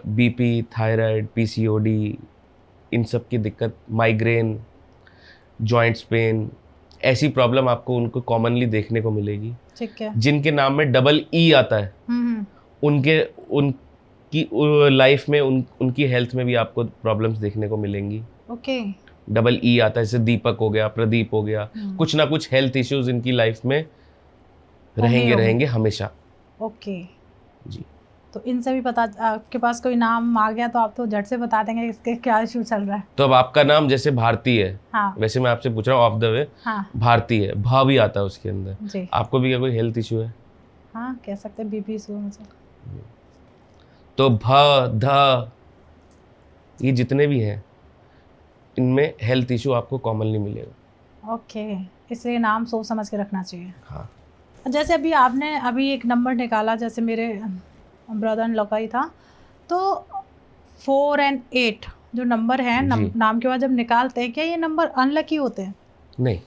BP, थायराइड, PCOD, इन सब की दिक्कत, माइग्रेन, जॉइंट्स पेन, ऐसी प्रॉब्लम आपको उनको कॉमनली देखने को मिलेगी। ठीक है। जिनके नाम में डबल ई आता है उनकी लाइफ में उनकी हेल्थ में भी आपको प्रॉब्लम्स देखने को मिलेंगी। ओके। डबल ई आता है, जैसे दीपक हो गया, प्रदीप हो गया, कुछ ना कुछ हेल्थ इश्यूज इनकी लाइफ में रहेंगे हमेशा। ओके जी। तो इनसे भी पता, आपके पास कोई नाम आ गया तो आप तो झट से बता देंगे इसके क्या इशू चल रहा है। तो अब आपका नाम जैसे भारती है, हाँ। वैसे मैं आपसे पूछ रहा हूँ ऑफ द वे, हाँ। भारती है, भा भी आता है उसके अंदर जी। आपको भी क्या कोई हेल्थ इशू है? हाँ कह सकते हैं, बीपी इशू है। तो भ ध ये जितने भी हैं इनमें हेल्थ इशू आपको कॉमनली मिलेगा। ओके, इसलिए नाम सोच समझ के रखना चाहिए। हाँ। जैसे आपने एक नंबर निकाला, जैसे मेरे ब्रदर इन लॉ का ही था, तो 4 और 8 जो नंबर है नाम के बाद जब निकालते हैं, क्या ये नंबर अनलकी होते हैं? नहीं,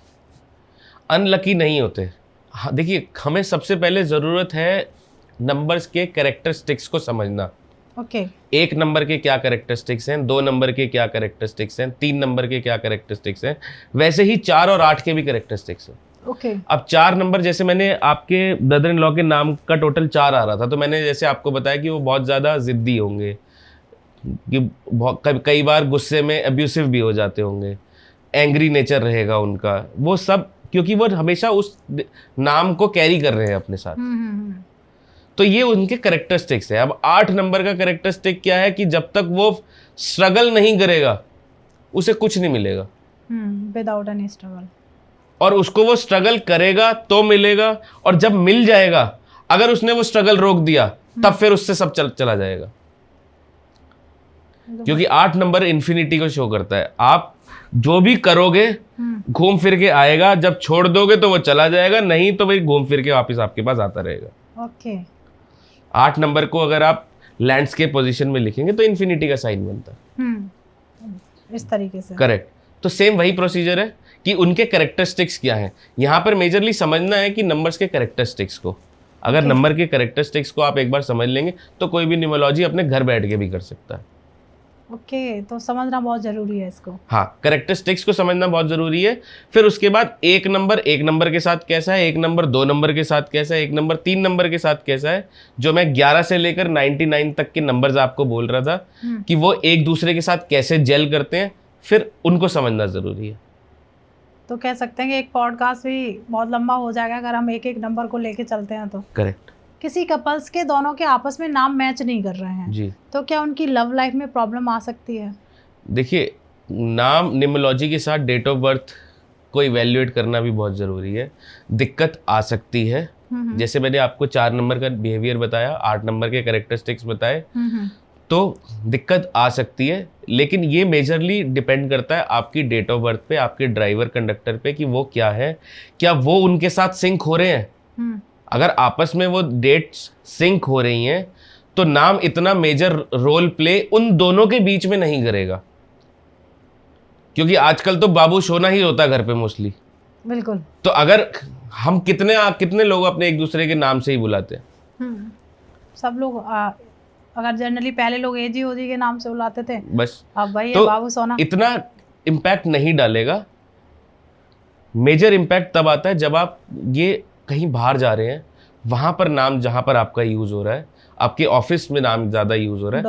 अनलकी नहीं होते। हाँ, देखिए हमें सबसे पहले ज़रूरत है नंबर्स के कैरेक्टरिस्टिक्स को समझना। ओके। 1 नंबर के क्या कैरेक्टरिस्टिक्स हैं, 2 नंबर के क्या कैरेक्टरिस्टिक्स हैं, 3 नंबर के क्या कैरेक्टरिस्टिक्स हैं, वैसे ही 4 और 8 के भी कैरेक्टरिस्टिक्स हैं। ओके। अब 4 नंबर, जैसे मैंने आपके ब्रदर इन लॉ के नाम का टोटल 4 आ रहा था, तो मैंने जैसे आपको बताया कि वो बहुत ज़्यादा ज़िद्दी होंगे, कि कई बार गुस्से में अब्यूसिव भी हो जाते होंगे, एंग्री नेचर रहेगा उनका, वो सब क्योंकि वो हमेशा उस नाम को कैरी कर रहे हैं अपने साथ। तो ये उनके कैरेक्टरिस्टिक्स है। अब 8 नंबर का कैरेक्टरिस्टिक क्या है कि जब तक वो स्ट्रगल नहीं करेगा उसे कुछ नहीं मिलेगा, विदाउट एनी स्ट्रगल। और उसको वो स्ट्रगल करेगा तो मिलेगा, और जब मिल जाएगा अगर उसने वो स्ट्रगल रोक दिया तब फिर उससे सब चला जाएगा। क्योंकि 8 नंबर इन्फिनिटी को शो करता है। आप जो भी करोगे घूम फिर के आएगा, जब छोड़ दोगे तो वो चला जाएगा, नहीं तो वही घूम फिर के वापस आपके पास आता रहेगा। ओके। 8 नंबर को अगर आप लैंडस्केप पोजीशन में लिखेंगे तो इन्फिनिटी का साइन बनता है। इस तरीके से। करेक्ट। तो सेम वही प्रोसीजर है कि उनके कैरेक्टरिस्टिक्स क्या हैं। यहाँ पर मेजरली समझना है कि नंबर्स के कैरेक्टरिस्टिक्स को, अगर नंबर के कैरेक्टरिस्टिक्स को आप एक बार समझ लेंगे तो कोई भी न्यूमरोलॉजी अपने घर बैठ के भी कर सकता है। ओके, तो समझना बहुत ज़रूरी है इसको। हाँ, कैरेक्टरिस्टिक्स को समझना बहुत ज़रूरी है। फिर उसके बाद एक नंबर के साथ कैसा है, एक नंबर 2 नंबर के साथ कैसा है, एक नंबर 3 नंबर के साथ कैसा है, जो मैं 11 से लेकर 99 तक के नंबर्स आपको बोल रहा था कि वो एक दूसरे के साथ कैसे जेल करते हैं, फिर उनको समझना ज़रूरी है। तो कह सकते हैं कि एक पॉडकास्ट भी बहुत लंबा हो जाएगा अगर हम एक एक नंबर को लेके चलते हैं तो। करेक्ट। किसी कपल्स के दोनों के आपस में नाम मैच नहीं कर रहे हैं जी, तो क्या उनकी लव लाइफ में प्रॉब्लम आ सकती है? देखिए नाम न्यूमरोलॉजी के साथ डेट ऑफ बर्थ को इवैल्यूएट करना भी बहुत ज़रूरी है। दिक्कत आ सकती है, जैसे मैंने आपको 4 नंबर का बिहेवियर बताया, 8 नंबर के कैरेक्टरिस्टिक्स बताए, तो दिक्कत आ सकती है। लेकिन ये मेजरली डिपेंड करता है आपकी डेट ऑफ बर्थ पे, आपके ड्राइवर कंडक्टर पे, कि वो क्या है, क्या वो उनके साथ सिंक हो रहे हैं। अगर आपस में वो डेट्स सिंक हो रही हैं तो नाम इतना मेजर रोल प्ले उन दोनों के बीच में नहीं करेगा, क्योंकि आजकल तो बाबू सोना ही होता है घर पे मोस्टली। बिल्कुल। तो अगर हम कितने लोग अपने एक दूसरे के नाम से ही बुलाते हैं। सब लोग अगर जनरली पहले लोग एजी ओजी के नाम से बुलाते थे, बस अब भाई तो बाबू सोना। इतना इम्पैक्ट नहीं डालेगा। मेजर इम्पैक्ट तब आता है जब आप ये कहीं बाहर जा रहे हैं, वहां पर नाम जहां पर आपका यूज हो रहा है, आपके ऑफिस में नाम ज़्यादा यूज़ हो रहा है,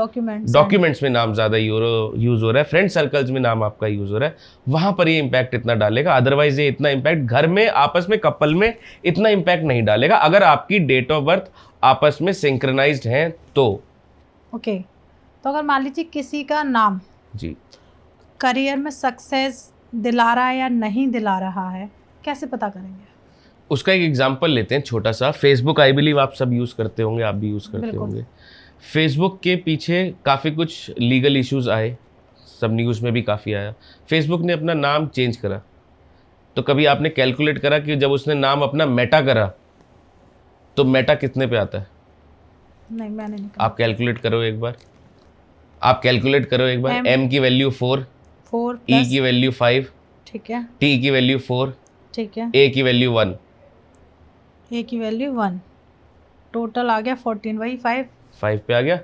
डॉक्यूमेंट्स में नाम ज़्यादा यूज़ हो रहा है, फ्रेंड सर्कल्स में नाम आपका यूज़ हो रहा है, वहाँ पर ये इम्पैक्ट इतना डालेगा। अदरवाइज ये इतना इम्पैक्ट घर में आपस में कपल में इतना इम्पैक्ट नहीं डालेगा अगर आपकी डेट ऑफ बर्थ आपस में सिंक्रोनाइज्ड हैं तो। ओके, तो अगर मान लीजिए किसी का नाम जी करियर में सक्सेस दिला रहा है या नहीं दिला रहा है, कैसे पता करेंगे? उसका एक एग्जांपल लेते हैं छोटा सा। फेसबुक आई बिलीव आप सब यूज़ करते होंगे, आप भी यूज़ करते होंगे। फेसबुक के पीछे काफ़ी कुछ लीगल इश्यूज आए, सब न्यूज़ में भी काफ़ी आया। फेसबुक ने अपना नाम चेंज करा, तो कभी आपने कैलकुलेट करा कि जब उसने नाम अपना मेटा करा तो मेटा कितने पे आता है? नहीं, मैंने नहीं करा। आप कैलकुलेट करो एक बार, M की वैल्यू 4, E की वैल्यू 5, ठीक है, T की वैल्यू 4, ठीक है, A की वैल्यू 1, A की वैल्यू 1, टोटल आ गया 14, वही 5 पे आ गया।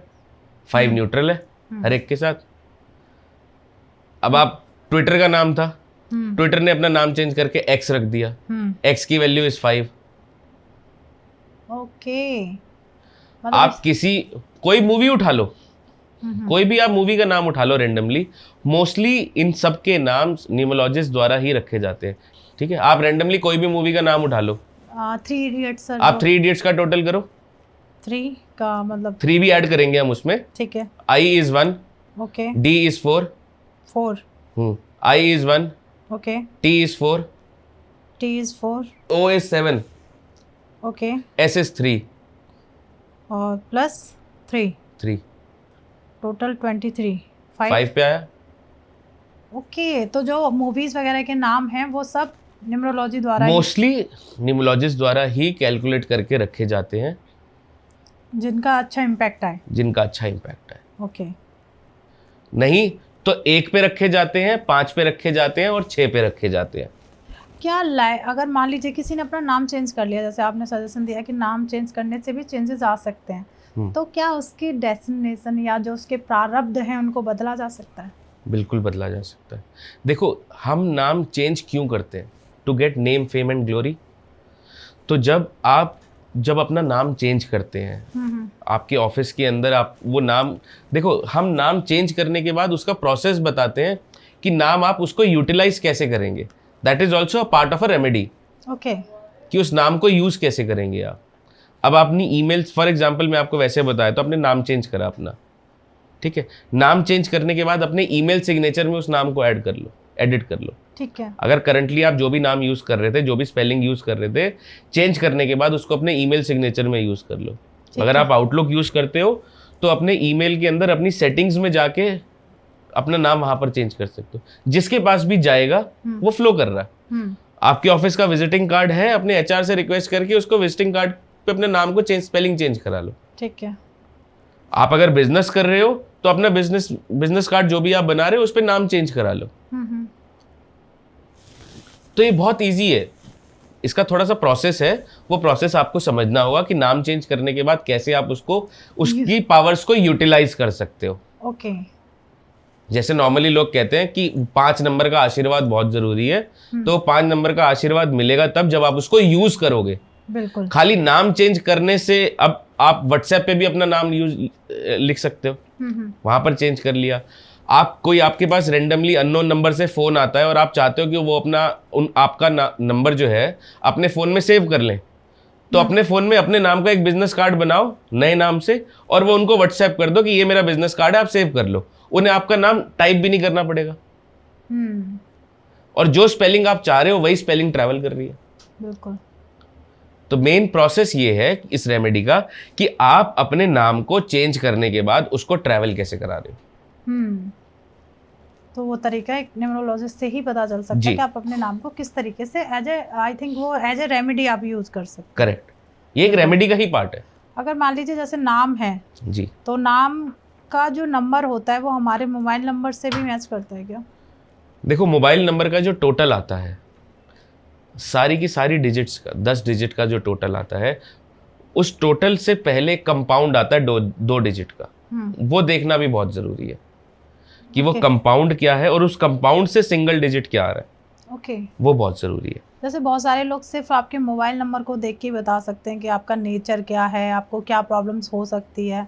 5 न्यूट्रल है हर एक के साथ। अब आप ट्विटर का नाम था, ट्विटर ने अपना नाम चेंज करके एक्स रख दिया, एक्स की वैल्यू इज 5। ओके, आप कोई मूवी उठा लो, कोई भी आप मूवी का नाम उठा लो रैंडमली, मोस्टली इन सब के नाम न्यूमरोलॉजिस्ट द्वारा ही रखे जाते हैं। ठीक है, आप रैंडमली कोई भी मूवी का नाम उठा लो। 3 इडियट्स सर, आप 3 इडियट्स का टोटल करो। 3 का मतलब 3 भी ऐड करेंगे हम उसमें। ठीक है। I is 1, okay, D is 4, 4, I is 1, okay, T is 4, T is 4, O is 7, okay, S is 3, और प्लस 3, 3, टोटल 23, 5 पे आया। ओके, तो जो मूवीज वगैरह के नाम हैं वो सब न्यूमरोलॉजी द्वारा मोस्टली न्यूमरोलॉजिस्ट द्वारा ही कैलकुलेट करके रखे जाते हैं, जिनका अच्छा इम्पैक्ट आए। जिनका अच्छा इम्पैक्ट है। ओके, नहीं तो 1 पे रखे जाते हैं, 5 पे रखे जाते हैं और 6 पे रखे जाते हैं। क्या अगर मान लीजिए किसी ने अपना नाम चेंज कर लिया, जैसे आपने सजेशन दिया कि नाम चेंज करने से भी चेंजेस आ सकते हैं, तो क्या उसकी डेस्टिनेशन या जो उसके प्रारब्ध हैं उनको बदला जा सकता है? बिल्कुल बदला जा सकता है। देखो, हम नाम चेंज क्यों करते हैं? To get name, fame and glory. तो जब अपना नाम चेंज करते हैं, आपके ऑफिस के अंदर आप वो नाम, देखो हम नाम चेंज करने के बाद उसका प्रोसेस बताते हैं कि नाम आप उसको यूटिलाइज कैसे करेंगे। That is also a part of a remedy. Okay, कि उस नाम को यूज कैसे करेंगे आप। अब अपनी ईमेल, फॉर एग्जांपल मैं आपको वैसे बताया, तो आपने नाम चेंज करा अपना, ठीक है, नाम चेंज करने के बाद अपने ईमेल सिग्नेचर में उस नाम को ऐड कर लो, एडिट कर लो। ठीक है। अगर करंटली आप जो भी नाम यूज कर रहे थे, जो भी स्पेलिंग यूज कर रहे थे, चेंज करने के बाद उसको अपने ईमेल सिग्नेचर में यूज कर लो। अगर आप आउटलुक यूज करते हो तो अपने ईमेल के अंदर अपनी सेटिंग्स में जाके अपना नाम वहां पर चेंज कर सकते हो। जिसके पास भी जाएगा वो फ्लो कर रहा है। आपके ऑफिस का विजिटिंग कार्ड है, अपने एचआर से रिक्वेस्ट करके उसको विजिटिंग कार्ड पे अपने नाम को स्पेलिंग चेंज करा लो। ठीक है। आप अगर बिजनेस कर रहे हो तो अपना बिजनेस कार्ड जो भी आप बना रहे हो उस पर नाम चेंज करा लो। तो ये बहुत इजी है, इसका थोड़ा सा प्रोसेस है, वो प्रोसेस आपको समझना होगा कि नाम चेंज करने के बाद कैसे आप उसकी पावर्स को यूटिलाइज कर सकते हो। ओके। जैसे नॉर्मली लोग कहते हैं कि 5 नंबर का आशीर्वाद बहुत जरूरी है, तो 5 नंबर का आशीर्वाद मिलेगा तब जब आप उसको यूज करोगे। बिल्कुल। खाली नाम चेंज करने से, अब आप व्हाट्सएप पे भी अपना नाम लिख सकते हो, वहां पर चेंज कर लिया। आपके पास रेंडमली अननोन नंबर से फोन आता है और आप चाहते हो कि वो आपका नंबर जो है अपने फोन में सेव कर लें, तो अपने फोन में अपने नाम का एक बिजनेस कार्ड बनाओ नए नाम से, और वो उनको व्हाट्सएप कर दो कि ये मेरा बिजनेस कार्ड है, आप सेव कर लो। उन्हें आपका नाम टाइप भी नहीं करना पड़ेगा, और जो स्पेलिंग आप चाह रहे हो वही स्पेलिंग ट्रैवल कर रही है। बिल्कुल। तो मेन प्रोसेस ये है इस रेमेडी का कि आप अपने नाम को चेंज करने के बाद उसको ट्रैवल कैसे करा रहे हो। तो वो तरीका एक न्यूमरोलॉजिस्ट से ही पता चल सकता है कि आप अपने नाम को किस तरीके से एज ए रेमेडी आप यूज कर सकते हैं। करेक्ट, ये एक रेमेडी का ही पार्ट है। अगर मान लीजिए जैसे नाम है जी, तो नाम का जो नंबर होता है वो हमारे मोबाइल नंबर से भी मैच करता है क्या? देखो, मोबाइल नंबर का जो टोटल आता है, सारी की सारी डिजिट्स का 10 डिजिट का जो टोटल आता है, उस टोटल से पहले कंपाउंड आता है 2 डिजिट का। वो देखना भी बहुत जरूरी है कि वो कंपाउंड क्या है और उस कंपाउंड से सिंगल डिजिट क्या आ रहा है। ओके। वो बहुत जरूरी है। जैसे बहुत सारे लोग सिर्फ आपके मोबाइल नंबर को देख के बता सकते हैं कि आपका नेचर क्या है, आपको क्या प्रॉब्लम्स हो सकती है।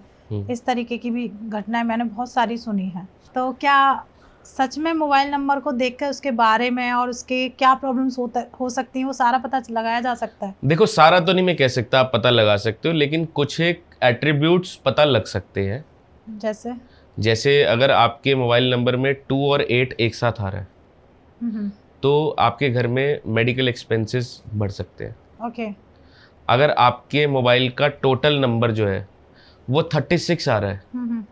इस तरीके की भी घटनाएं मैंने बहुत सारी सुनी है। तो क्या सच में मोबाइल नंबर को देखकर उसके बारे में और उसके क्या प्रॉब्लम्स हो सकती हैं वो सारा पता लगाया जा सकता है? देखो, सारा तो नहीं मैं कह सकता आप पता लगा सकते हो, लेकिन कुछ एक एट्रीब्यूट्स पता लग सकते हैं। जैसे अगर आपके मोबाइल नंबर में 2 और 8 एक साथ आ रहा है, तो आपके घर में मेडिकल एक्सपेंसेस बढ़ सकते हैं। ओके। अगर आपके मोबाइल का टोटल नंबर जो है वो 36 आ रहा है,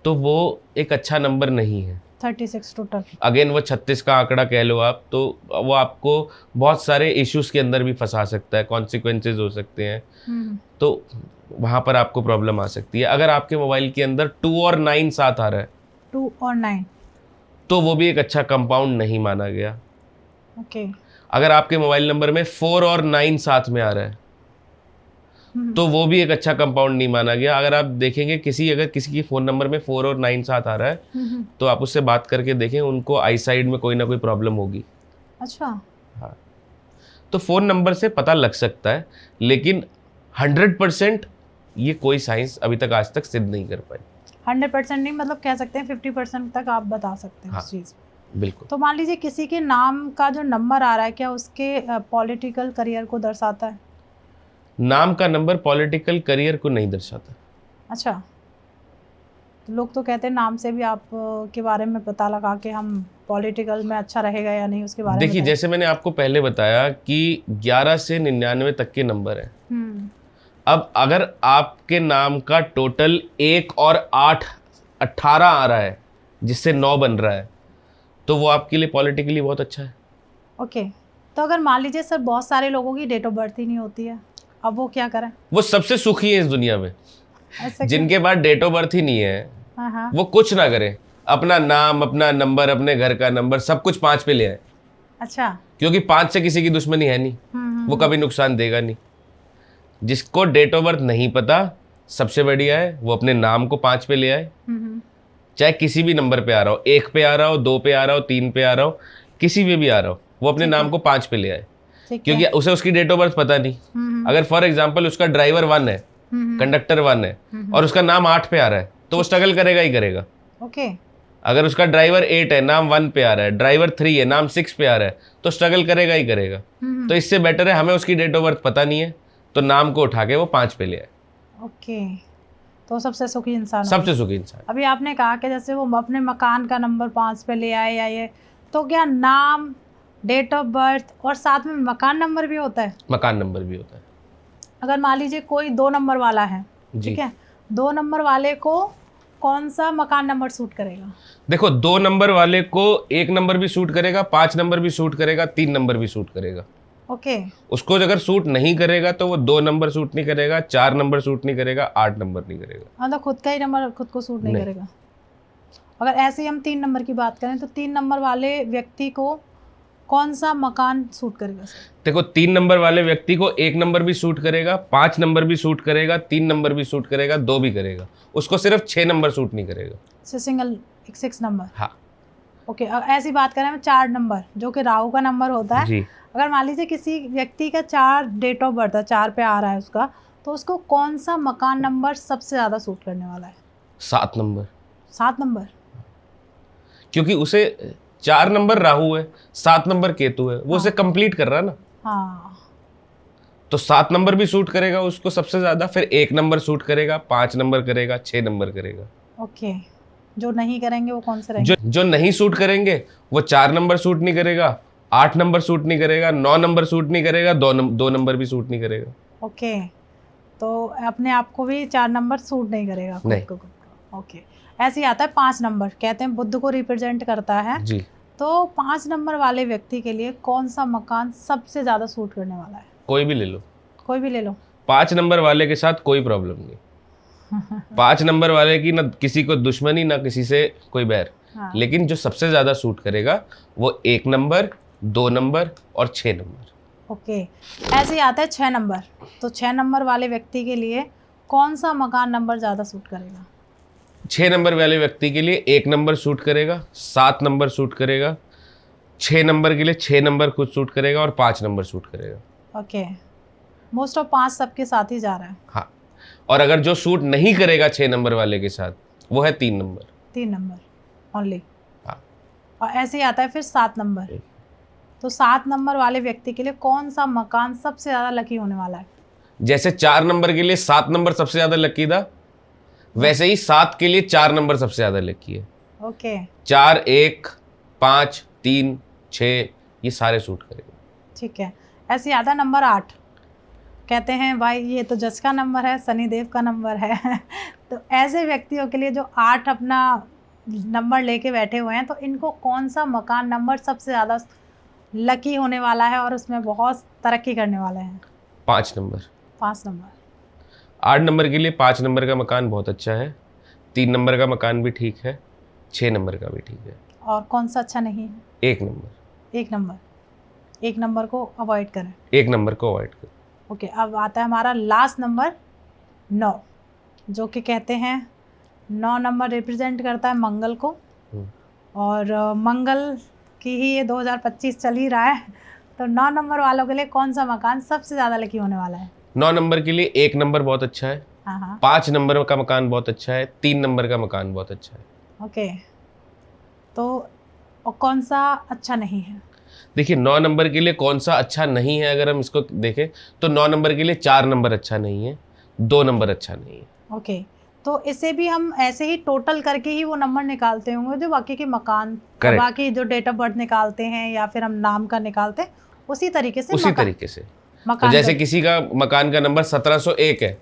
तो वो एक अच्छा नंबर नहीं है। 36 टोटल, अगेन वो 36 का आंकड़ा कह लो आप, तो वो आपको बहुत सारे इश्यूज के अंदर भी फंसा सकता है, कॉन्सिक्वेंसेज हो सकते हैं, तो वहां पर आपको प्रॉब्लम आ सकती है। अगर आपके मोबाइल के अंदर 2 और 9 साथ आ रहा है, 2 और 9, तो वो भी एक अच्छा कंपाउंड नहीं माना गया। ओके। अगर आपके मोबाइल नंबर में 4 और 9 साथ में आ रहा है, तो वो भी एक अच्छा कंपाउंड नहीं माना गया। अगर आप देखेंगे अगर किसी के फोन नंबर में 4 और 9 साथ आ रहा है, तो आप उससे बात करके देखें, उनको आई साइड में कोई ना कोई प्रॉब्लम होगी। अच्छा। हाँ, तो फ़ोन नंबर से पता लग सकता है, लेकिन 100% ये कोई साइंस अभी तक आज तक सिद्ध नहीं कर पाई। 100% नहीं, मतलब कह सकते हैं 50% तक आप बता सकते हैं हाँ, उस चीज़। बिल्कुल। तो मान लीजिए किसी के नाम का जो नंबर आ रहा है, क्या उसके पॉलिटिकल करियर को दर्शाता है? नाम का नंबर पॉलिटिकल करियर को नहीं दर्शाता। अच्छा, तो लोग तो कहते हैं नाम से भी आप के बारे में पता लगा के हम पॉलिटिकल में अच्छा रहेगा या नहीं उसके बारे में देखिए, बताइए। जैसे मैंने आपको पहले बताया कि 11 से 99 तक के नंबर है। अब अगर आपके नाम का टोटल 1 और 8 18 आ रहा है, जिससे 9 बन रहा है, तो वो आपके लिए पॉलिटिकली बहुत अच्छा है। ओके, तो अगर मान लीजिए सर बहुत सारे लोगों की डेट ऑफ बर्थ ही नहीं होती है, अब वो क्या करें? वो सबसे सुखी है इस दुनिया में। ऐसा क्यों? जिनके पास डेट ऑफ बर्थ ही नहीं है, हाँ हाँ। वो कुछ ना करे, अपना नाम, अपना नंबर, अपने घर का नंबर, सब कुछ 5 पे ले आए, अच्छा। क्योंकि 5 से किसी की दुश्मनी है नहीं, वो कभी नुकसान देगा नहीं। जिसको डेट ऑफ बर्थ नहीं पता, सबसे बढ़िया है वो अपने नाम को 5 पे ले आए, चाहे किसी भी नंबर पे आ रहा हो, 1 पे आ रहा हो, 2 पे आ रहा हो, 3 पे आ रहा हो, किसी पे भी आ रहा हो, वो अपने ठीक नाम है। को 5 पे ले आए, ठीक क्योंकि है। उसे उसकी डेट ऑफ बर्थ पता नहीं। अगर फॉर एग्जाम्पल उसका ड्राइवर 1 है, कंडक्टर 1 है, और उसका नाम 8 पे आ रहा है, तो वो स्ट्रगल करेगा ही करेगा। ओके। अगर उसका ड्राइवर 8 है, नाम 1 पे आ रहा है, ड्राइवर 3 है, नाम 6 पे आ रहा है, तो स्ट्रगल करेगा ही करेगा। तो इससे बेटर है, हमें उसकी डेट ऑफ बर्थ पता नहीं है, तो नाम को उठा के वो 5 पे ले आए। ओके, तो सबसे सुखी इंसान होगा। सबसे सुखी इंसान। अभी आपने कहा कि जैसे वो अपने मकान का नंबर 5 पे ले आए या ये, तो क्या नाम, डेट ऑफ बर्थ और साथ में मकान नंबर भी होता है? मकान नंबर भी होता है अगर मान लीजिए कोई 2 नंबर वाला है, जी। ठीक है, 2 नंबर वाले को कौन सा मकान नंबर सूट करेगा? देखो, 2 नंबर वाले को 1 नंबर भी सूट करेगा, 5 नंबर भी सूट करेगा, 3 नंबर भी सूट करेगा। ओके। उसको अगर सूट नहीं करेगा तो वो 2 नंबर सूट नहीं करेगा, 4 नंबर सूट नहीं करेगा, 8 नंबर नहीं करेगा। मतलब खुद का ही नंबर खुद को सूट नहीं नहीं। करेगा। अगर ऐसे ही हम 3 नंबर की बात करें तो 3 नंबर वाले व्यक्ति को कौन सा मकान सूट करेगा सर? देखो, 3 नंबर वाले व्यक्ति को 1 नंबर भी सूट करेगा, 5 नंबर भी सूट करेगा, 3 नंबर भी सूट करेगा, 2 भी करेगा। उसको सिर्फ 6 नंबर सूट नहीं करेगा। Single 6 number. हाँ ओके, ऐसी बात करें हम 4 नंबर जो कि राहु का नंबर होता है, जी। अगर मान लीजिए किसी व्यक्ति का 4 डेट ऑफ बर्थ है, 4 पे आ रहा है उसका, तो उसको कौन सा मकान नंबर सबसे ज़्यादा सूट करने वाला है? 7 नंबर, 7 नंबर। क्योंकि उसे 4 नंबर राहु है, 7 नंबर केतु है, वो उसे कंप्लीट कर रहा है ना। हाँ। तो 7 नंबर भी सूट करेगा उसको सबसे ज्यादा, फिर 1 नंबर सूट करेगा, 5 नंबर करेगा, 6 नंबर करेगा। ओके, जो नहीं करेंगे वो कौन से रहेंगे? जो नहीं सूट करेंगे वो 4 नंबर सूट नहीं करेगा, 8 नंबर सूट नहीं करेगा, 9 नंबर सूट नहीं करेगा, 2 नंबर भी सूट नहीं करेगा। ओके, तो अपने आप को भी 4 नंबर सूट नहीं करेगा खुद नहीं। को। ओके, ऐसे ही आता है 5 नंबर, कहते हैं बुध को रिप्रेजेंट करता है जी। तो 5 नंबर वाले व्यक्ति के लिए कौन सा मकान सबसे ज़्यादा सूट करने वाला है? कोई भी ले लो, कोई भी ले लो। 5 नंबर वाले के साथ कोई प्रॉब्लम नहीं। 5 नंबर वाले की ना किसी को दुश्मनी, ना किसी से कोई बैर। हाँ। लेकिन जो सबसे ज्यादा सूट करेगा वो 1 नंबर, 2 नंबर और 6 नंबर। ओके, ऐसे ही आता है 6 नंबर, तो 6 नंबर वाले व्यक्ति के लिए कौन सा मकान नंबर ज़्यादा सूट करेगा? 6 नंबर वाले व्यक्ति के लिए 1 नंबर सूट करेगा, 7 नंबर सूट करेगा, 6 नंबर के लिए 6 नंबर खुद सूट करेगा और 5 नंबर सूट करेगा। ओके, मोस्ट ऑफ 5 सबके साथ ही जा रहा है। हाँ, और अगर जो सूट नहीं करेगा 6 नंबर वाले के साथ, वो है 3 नंबर। 3 number only. हाँ। और ऐसे ही आता है फिर 7 नंबर, तो 7 नंबर वाले व्यक्ति के लिए कौन सा मकान सबसे ज़्यादा लकी होने वाला है? जैसे 4 नंबर के लिए 7 नंबर सबसे ज्यादा लकी था, वैसे ही 7 के लिए 4 नंबर सबसे ज्यादा लकी है। ओके। 4, 1, 5, 3, 6 ये सारे सूट करेंगे। ठीक है, ऐसे ही आता है नंबर 8, कहते हैं भाई ये तो जज का नंबर है, शनिदेव का नंबर है तो ऐसे व्यक्तियों के लिए जो 8 अपना नंबर लेके बैठे हुए हैं, तो इनको कौन सा मकान नंबर सबसे ज़्यादा लकी होने वाला है और उसमें बहुत तरक्की करने वाले हैं? 5 नंबर। 5 नंबर। 8 नंबर के लिए 5 नंबर का मकान बहुत अच्छा है, 3 नंबर का मकान भी ठीक है, 6 नंबर का भी ठीक है। और कौन सा अच्छा नहीं है? 1 नंबर। 1 नंबर। 1 नंबर को अवॉइड करें। 1 नंबर को अवॉइड करें। ओके, अब आता है हमारा लास्ट नंबर 9, जो कि कहते हैं 9 नंबर रिप्रेजेंट करता है मंगल को। और मंगल कि ही ये 2025 चल ही रहा है, तो 9 नंबर वालों के लिए कौन सा मकान सबसे ज़्यादा लकी होने वाला है? 9 नंबर के लिए 1 नंबर बहुत अच्छा है, हाँ हाँ 5 नंबर का मकान बहुत अच्छा है, 3 नंबर का मकान बहुत अच्छा है। ओके, तो और कौन सा अच्छा नहीं है? देखिए 9 नंबर के लिए कौन सा अच्छा नहीं है, अगर हम इसको देखें तो 9 नंबर के लिए 4 नंबर अच्छा नहीं है, 2 नंबर अच्छा नहीं है। ओके, तो इसे भी हम ऐसे ही टोटल करके ही वो नंबर निकालते होंगे जो बाकी के मकान, Correct. बाकी जो डेट ऑफ बर्थ निकालते हैं या फिर हम नाम का निकालते हैं, उसी तरीके से उसी तरीके से। तो मकान जैसे किसी का मकान का नंबर 1701 है,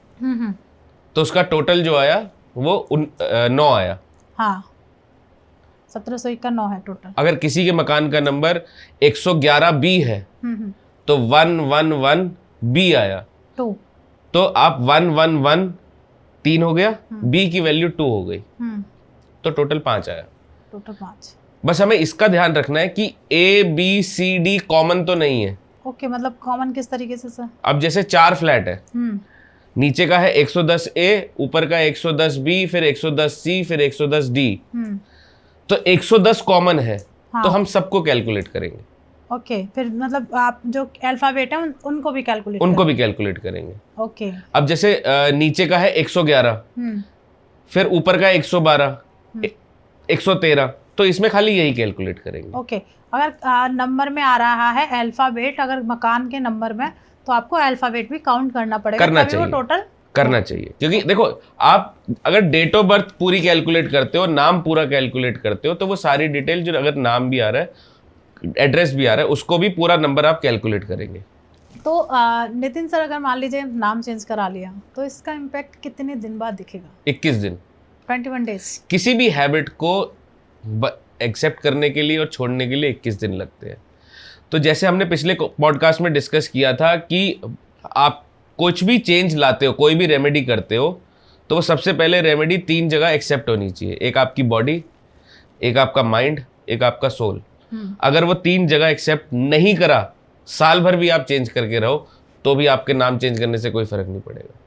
तो उसका टोटल जो आया वो 9 आया। हाँ 1701 का 9 है टोटल। अगर किसी के मकान का नंबर 111 बी है तो 111 बी आया, 2 तो आप 111 3 हो गया, बी की वैल्यू 2 हो गई, तो टोटल 5 आया। टोटल 5। बस हमें इसका ध्यान रखना है कि A B C D common तो नहीं है। ओके, मतलब कॉमन किस तरीके से सर? अब जैसे 4 फ्लैट है, नीचे का है 110 ए, ऊपर का 110 बी, फिर 110 सी, फिर 110 डी, तो 110 कॉमन है। हाँ। तो हम सबको कैलकुलेट करेंगे। ओके, फिर मतलब आप जो अल्फाबेट है उनको भी कैलकुलेट उनको भी कैलकुलेट करेंगे। ओके। अब जैसे नीचे का है 111, फिर ऊपर का 112, 113, तो इसमें खाली यही कैलकुलेट करेंगे। ओके, अगर नंबर में आ रहा है अल्फाबेट, अगर मकान के नंबर में, तो आपको अल्फाबेट भी काउंट करना पड़ेगा, करना तभी वो चाहिए। टोटल करना चाहिए, क्योंकि देखो आप अगर डेट ऑफ बर्थ पूरी कैलकुलेट करते हो, नाम पूरा कैलकुलेट करते हो, तो वो सारी डिटेल जो, अगर नाम भी आ रहा है, एड्रेस भी आ रहा है, उसको भी पूरा नंबर आप कैलकुलेट करेंगे। तो नितिन सर, अगर मान लीजिए नाम चेंज करा लिया, तो इसका इम्पैक्ट कितने दिन बाद दिखेगा? 21 दिन। 21 डेज। किसी भी हैबिट को एक्सेप्ट करने के लिए और छोड़ने के लिए 21 दिन लगते हैं। तो जैसे हमने पिछले पॉडकास्ट में डिस्कस किया था कि आप कुछ भी चेंज लाते हो, कोई भी रेमेडी करते हो, तो वो सबसे पहले रेमेडी 3 जगह एक्सेप्ट होनी चाहिए। एक आपकी बॉडी, एक आपका माइंड, एक आपका सोल। अगर वो 3 जगह एक्सेप्ट नहीं करा, साल भर भी आप चेंज करके रहो, तो भी आपके नाम चेंज करने से कोई फर्क नहीं पड़ेगा।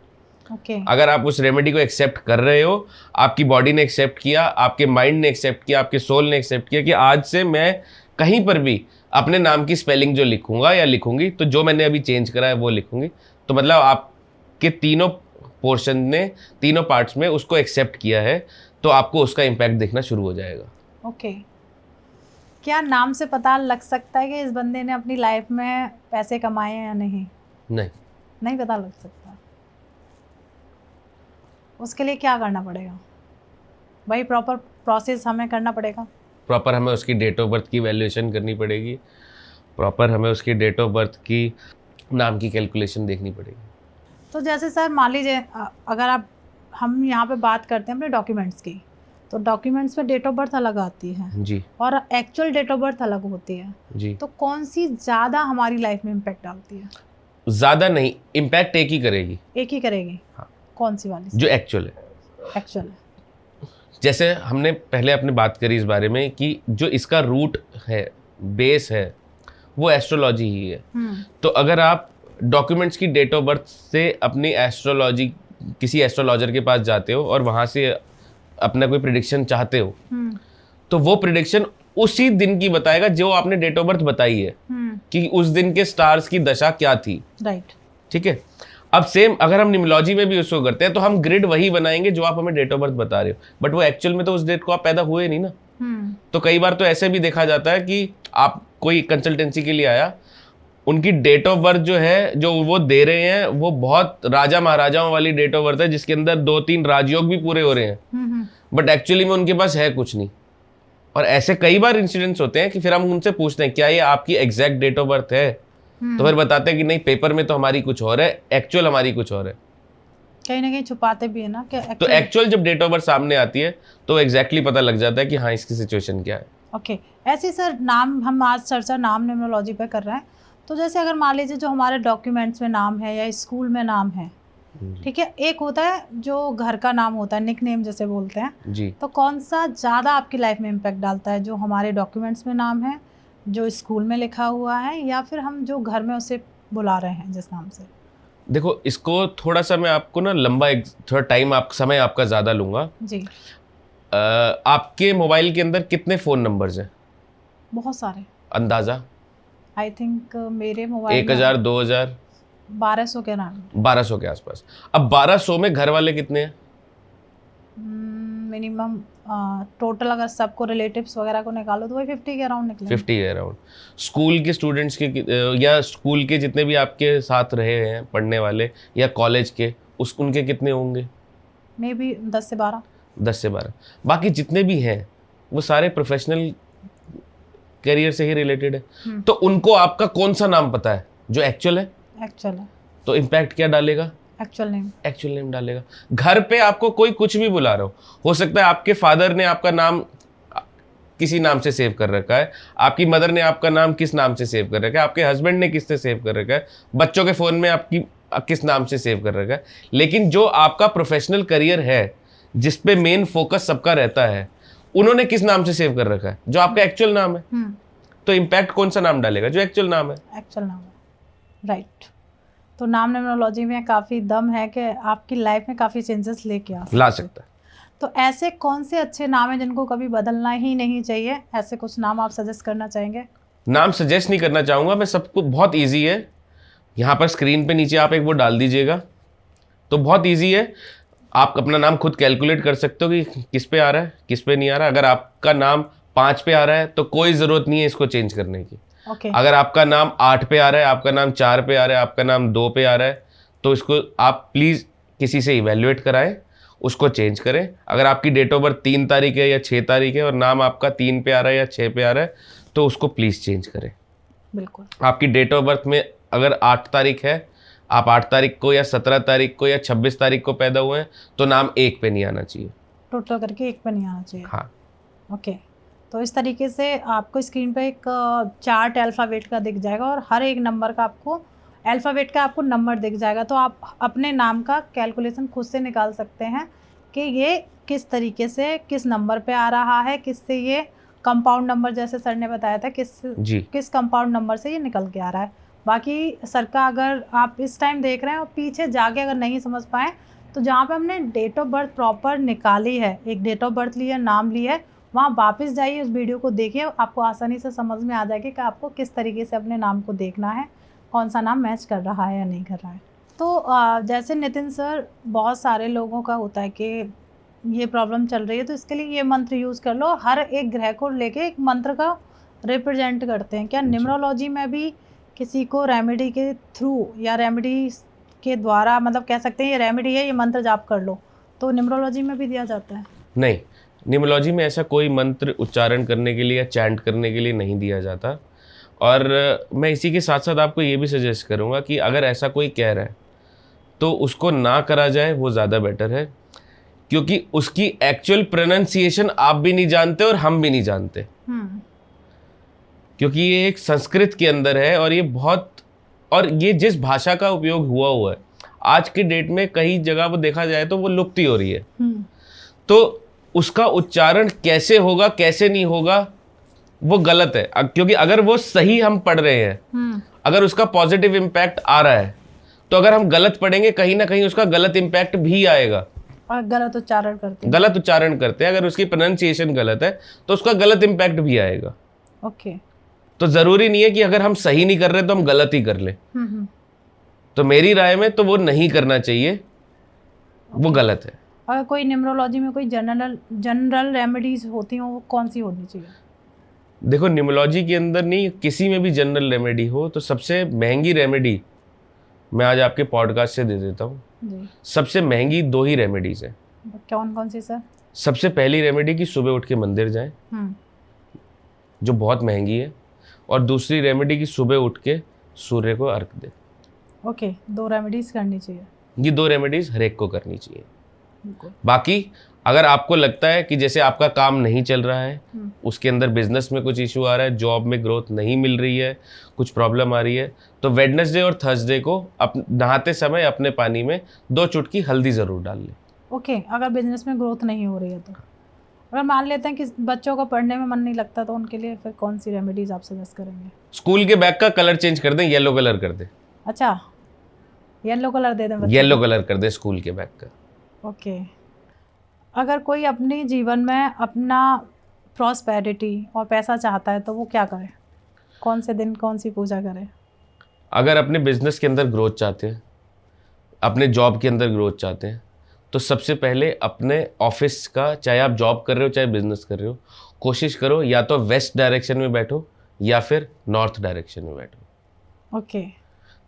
Okay. अगर आप उस रेमेडी को एक्सेप्ट कर रहे हो, आपकी बॉडी ने एक्सेप्ट किया, आपके माइंड ने एक्सेप्ट किया, आपके सोल ने एक्सेप्ट किया कि आज से मैं कहीं पर भी अपने नाम की स्पेलिंग जो लिखूंगा या लिखूंगी, तो जो मैंने अभी चेंज करा है वो लिखूंगी, तो मतलब आपके तीनों पोर्शन ने, तीनों पार्ट्स में उसको एक्सेप्ट किया है, तो आपको उसका इम्पैक्ट दिखना शुरू हो जाएगा। ओके, क्या नाम से पता लग सकता है कि इस बंदे ने अपनी लाइफ में पैसे कमाए हैं या नहीं? नहीं पता लग सकता। उसके लिए क्या करना पड़ेगा? भाई प्रॉपर प्रोसेस हमें करना पड़ेगा। प्रॉपर हमें उसकी डेट ऑफ बर्थ की वैल्यूएशन करनी पड़ेगी, प्रॉपर हमें उसकी डेट ऑफ बर्थ की नाम की कैलकुलेशन देखनी पड़ेगी। तो जैसे सर मान लीजिए अगर हम यहाँ पे बात करते हैं अपने डॉक्यूमेंट्स की, तो डॉक्यूमेंट्स में डेट ऑफ बर्थ अलग आती है जी, और एक्चुअल डेट ऑफ बर्थ अलग होती है जी। तो कौन सी ज़्यादा हमारी लाइफ में इम्पैक्ट डालती है? ज़्यादा नहीं, इम्पैक्ट एक ही करेगी। एक ही करेगी? हाँ। कौन सी वाली? जो एक्चुअल है। एक्चुअल है। जैसे हमने पहले अपने बात करी इस बारे में कि जो इसका रूट है, बेस है, वो एस्ट्रोलॉजी ही है। तो अगर आप डॉक्यूमेंट्स की डेट ऑफ बर्थ से अपनी एस्ट्रोलॉजी, किसी एस्ट्रोलॉजर के पास जाते हो और वहाँ से अपना कोई प्रिडिक्शन चाहते हो, तो वो प्रिडिक्शन उसी दिन की बताएगा जो आपने डेट ऑफ बर्थ बताई है कि उस दिन के स्टार्स की दशा क्या थी। राइट। ठीक है। अब सेम अगर हम न्यूमरोलॉजी में भी उसको करते हैं, तो हम ग्रिड वही बनाएंगे जो आप हमें डेट ऑफ बर्थ बता रहे हो, बट वो एक्चुअल में तो उस डेट को आप पैदा हुए नहीं ना। तो कई बार तो ऐसे भी देखा जाता है कि आप कोई कंसल्टेंसी के लिए आया, उनकी डेट ऑफ बर्थ जो है, जो वो दे रहे हैं, वो बहुत राजा महाराजाओं वाली डेट ऑफ बर्थ है, जिसके अंदर 2-3 राजयोग भी पूरे हो रहे हैं, बट एक्चुअली में उनके पास है कुछ नहीं। और ऐसे कई बार इंसिडेंट्स होते हैं कि फिर हम उनसे पूछते हैं क्या ये आपकी एग्जैक्ट डेट ऑफ बर्थ है, तो फिर बताते हैं कि नहीं, पेपर में तो हमारी कुछ और है, एक्चुअल हमारी कुछ और है। कहीं ना कहीं छुपाते भी है ना कि तो एक्चुअल जब डेट ऑफ बर्थ सामने आती है तो एग्जैक्टली पता लग जाता है कि हाँ, इसकी सिचुएशन क्या है। ओके, ऐसे सर नाम, हम आज चर्चा नाम न्यूमरोलॉजी पे कर रहे हैं, तो जैसे अगर मान लीजिए जो हमारे डॉक्यूमेंट्स में नाम है या स्कूल में नाम है, ठीक है, एक होता है जो घर का नाम होता है, निक नेम जैसे बोलते हैं जी, तो कौन सा ज़्यादा आपकी लाइफ में इम्पैक्ट डालता है? जो हमारे डॉक्यूमेंट्स में नाम है, जो स्कूल में लिखा हुआ है, या फिर हम जो घर में उसे बुला रहे हैं जिस नाम से? देखो, इसको थोड़ा सा मैं आपको ना लंबा थोड़ा टाइम समय आपका ज़्यादा लूँगा जी। आपके मोबाइल के अंदर कितने फ़ोन नंबर्स हैं? बहुत सारे, अंदाजा? आई थिंक मेरे मोबाइल 1000, 2000, 1200 के अराउंड। 1200 के आसपास। अब 1200 में घर वाले कितने हैं? मिनिमम टोटल अगर सबको रिलेटिव्स वगैरह को निकालो तो वही 50 के अराउंड निकले। 50 के अराउंड। स्कूल के स्टूडेंट्स के या स्कूल के जितने भी आपके साथ रहे हैं पढ़ने वाले या कॉलेज के, उनके कितने होंगे? मे बी 10 से 12। 10 से 12। बाकी जितने भी हैं वो सारे प्रोफेशनल करियर से ही रिलेटेड है। तो उनको आपका कौन सा नाम पता है जो एक्चुअल है? एक्चुअल है। तो इम्पैक्ट क्या डालेगा? Actual name. एक्चुअल नेम डालेगा। घर पे आपको कोई कुछ भी बुला रहा हो सकता है आपके फादर ने आपका नाम किसी नाम से सेव कर रखा है, आपकी मदर ने आपका नाम किस नाम से सेव कर रखा है, आपके हस्बैंड ने किससे सेव कर रखा है, बच्चों के फोन में आपकी किस नाम से सेव कर रखा है। लेकिन जो आपका प्रोफेशनल करियर है जिस पे मेन फोकस सबका रहता है, उन्होंने किस नाम से सेव कर रखा है? जो आपका एक्चुअल नाम है। तो इम्पैक्ट कौन सा नाम डालेगा? जो एक्चुअल नाम है। एक्चुअल नाम है, राइट। तो नाम न्यूमरोलॉजी में काफ़ी दम है कि आपकी लाइफ में काफ़ी चेंजेस लेके ला सकता है। तो ऐसे कौन से अच्छे नाम हैं जिनको कभी बदलना ही नहीं चाहिए? ऐसे कुछ नाम आप सजेस्ट करना चाहेंगे? नाम सजेस्ट नहीं करना चाहूँगा मैं, सबको बहुत ईजी है। यहाँ पर स्क्रीन पे नीचे आप एक वो डाल दीजिएगा तो बहुत ईजी है। आप अपना नाम खुद कैलकुलेट कर सकते हो कि किस पे आ रहा है किस पे नहीं आ रहा है। अगर आपका नाम 5 पे आ रहा है तो कोई ज़रूरत नहीं है इसको चेंज करने की। अगर आपका नाम 8 पे आ रहा है, आपका नाम 4 पे आ रहा है, आपका नाम 2 पे आ रहा है, तो इसको आप प्लीज़ किसी से इवेल्युएट कराएं, उसको चेंज करें। अगर आपकी डेट ऑफ बर्थ 3 तारीख है या 6 तारीख है और नाम आपका 3 पे आ रहा है या 6 पे आ रहा है तो उसको प्लीज़ चेंज करें। बिल्कुल। आपकी डेट ऑफ बर्थ में अगर 8 तारीख है, आप 8 तारीख को या 17 तारीख को या 26 तारीख को पैदा हुए हैं तो नाम 1 पे नहीं आना चाहिए। टोटल करके 1 पे नहीं आना चाहिए। हाँ। ओके। तो इस तरीके से आपको स्क्रीन पे एक चार्ट अल्फ़ाबेट का दिख जाएगा और हर एक नंबर का आपको अल्फ़ाबेट का आपको नंबर दिख जाएगा। तो आप अपने नाम का कैलकुलेशन खुद से निकाल सकते हैं कि ये किस तरीके से किस नंबर पे आ रहा है, किससे ये कंपाउंड नंबर जैसे सर ने बताया था किस कंपाउंड नंबर से ये निकल के आ रहा है। बाकी सर का अगर आप इस टाइम देख रहे हैं और पीछे जाके अगर नहीं समझ पाएँ तो जहाँ पे हमने डेट ऑफ बर्थ प्रॉपर निकाली है, एक डेट ऑफ बर्थ ली है, नाम ली है, वहाँ वापस जाइए, उस वीडियो को देखिए, आपको आसानी से समझ में आ जाएगी कि आपको किस तरीके से अपने नाम को देखना है, कौन सा नाम मैच कर रहा है या नहीं कर रहा है। तो जैसे नितिन सर, बहुत सारे लोगों का होता है कि ये प्रॉब्लम चल रही है तो इसके लिए ये मंत्र यूज़ कर लो। हर एक ग्रह को लेके एक मंत्र का रिप्रेजेंट करते हैं। क्या न्यूमरोलॉजी में भी किसी को रेमेडी के थ्रू या रेमेडी के द्वारा, मतलब कह सकते हैं ये रेमेडी है, ये मंत्र जाप कर लो, तो न्यूमरोलॉजी में भी दिया जाता है? नहीं, न्यूमरोलॉजी में ऐसा कोई मंत्र उच्चारण करने के लिए या चैंट करने के लिए नहीं दिया जाता। और मैं इसी के साथ साथ आपको ये भी सजेस्ट करूँगा कि अगर ऐसा कोई कह रहा है तो उसको ना करा जाए, वो ज़्यादा बेटर है, क्योंकि उसकी एक्चुअल प्रोनाउंसिएशन आप भी नहीं जानते और हम भी नहीं जानते। क्योंकि ये एक संस्कृत के अंदर है और ये जिस भाषा का उपयोग हुआ है आज के डेट में कई जगह वो देखा जाए तो वो लुप्त ही हो रही है। तो उसका उच्चारण कैसे होगा कैसे नहीं होगा वो गलत है, क्योंकि अगर वो सही हम पढ़ रहे हैं, अगर उसका पॉजिटिव इम्पैक्ट आ रहा है, तो अगर हम गलत पढ़ेंगे कहीं ना कहीं उसका गलत इम्पैक्ट भी आएगा। और गलत उच्चारण करते हैं अगर उसकी प्रोनाउंसिएशन गलत है तो उसका गलत इम्पैक्ट भी आएगा। ओके। तो जरूरी नहीं है कि अगर हम सही नहीं कर रहे तो हम गलत ही कर लें। तो मेरी राय में तो वो नहीं करना चाहिए, वो गलत है। अगर कोई न्यूमरोलॉजी में कोई जनरल रेमेडीज होती हो, वो कौन सी होनी चाहिए? देखो, न्यूमरोलॉजी के अंदर नहीं, किसी में भी जनरल रेमेडी हो तो सबसे महंगी रेमेडी मैं आज आपके पॉडकास्ट से दे देता हूँ। सबसे महंगी 2 ही रेमेडीज है। कौन सी सर? सबसे पहली रेमेडी की सुबह उठ के मंदिर जाएं, जो बहुत महंगी है, और दूसरी रेमेडी की सुबह उठ के सूर्य को अर्घ दे। ओके, 2 रेमेडीज करनी चाहिए। ये 2 रेमेडीज हर एक को करनी चाहिए। बाकी अगर आपको लगता है कि जैसे आपका काम नहीं चल रहा है, उसके अंदर बिजनेस में कुछ इशू आ रहा है, जॉब में ग्रोथ नहीं मिल रही है, कुछ प्रॉब्लम आ रही है, तो वेडनेसडे और थर्सडे को नहाते समय अपने पानी में 2 चुटकी हल्दी ज़रूर डाल लें। ओके। अगर बिजनेस में ग्रोथ नहीं हो रही है तो, अगर मान लेते हैं कि बच्चों को पढ़ने में मन नहीं लगता, तो उनके लिए फिर कौन सी रेमेडीज आप सजेस्ट करेंगे? स्कूल के बैग का कलर चेंज कर दें, येलो कलर कर दें। अच्छा, येलो कलर दे दें? येलो कलर कर दें स्कूल के बैग का। ओके। अगर कोई अपने जीवन में अपना प्रॉस्पेरिटी और पैसा चाहता है तो वो क्या करे? कौन से दिन कौन सी पूजा करे? अगर अपने बिजनेस के अंदर ग्रोथ चाहते हैं, अपने जॉब के अंदर ग्रोथ चाहते हैं, तो सबसे पहले अपने ऑफिस का, चाहे आप जॉब कर रहे हो चाहे बिजनेस कर रहे हो, कोशिश करो या तो वेस्ट डायरेक्शन में बैठो या फिर नॉर्थ डायरेक्शन में बैठो। ओके।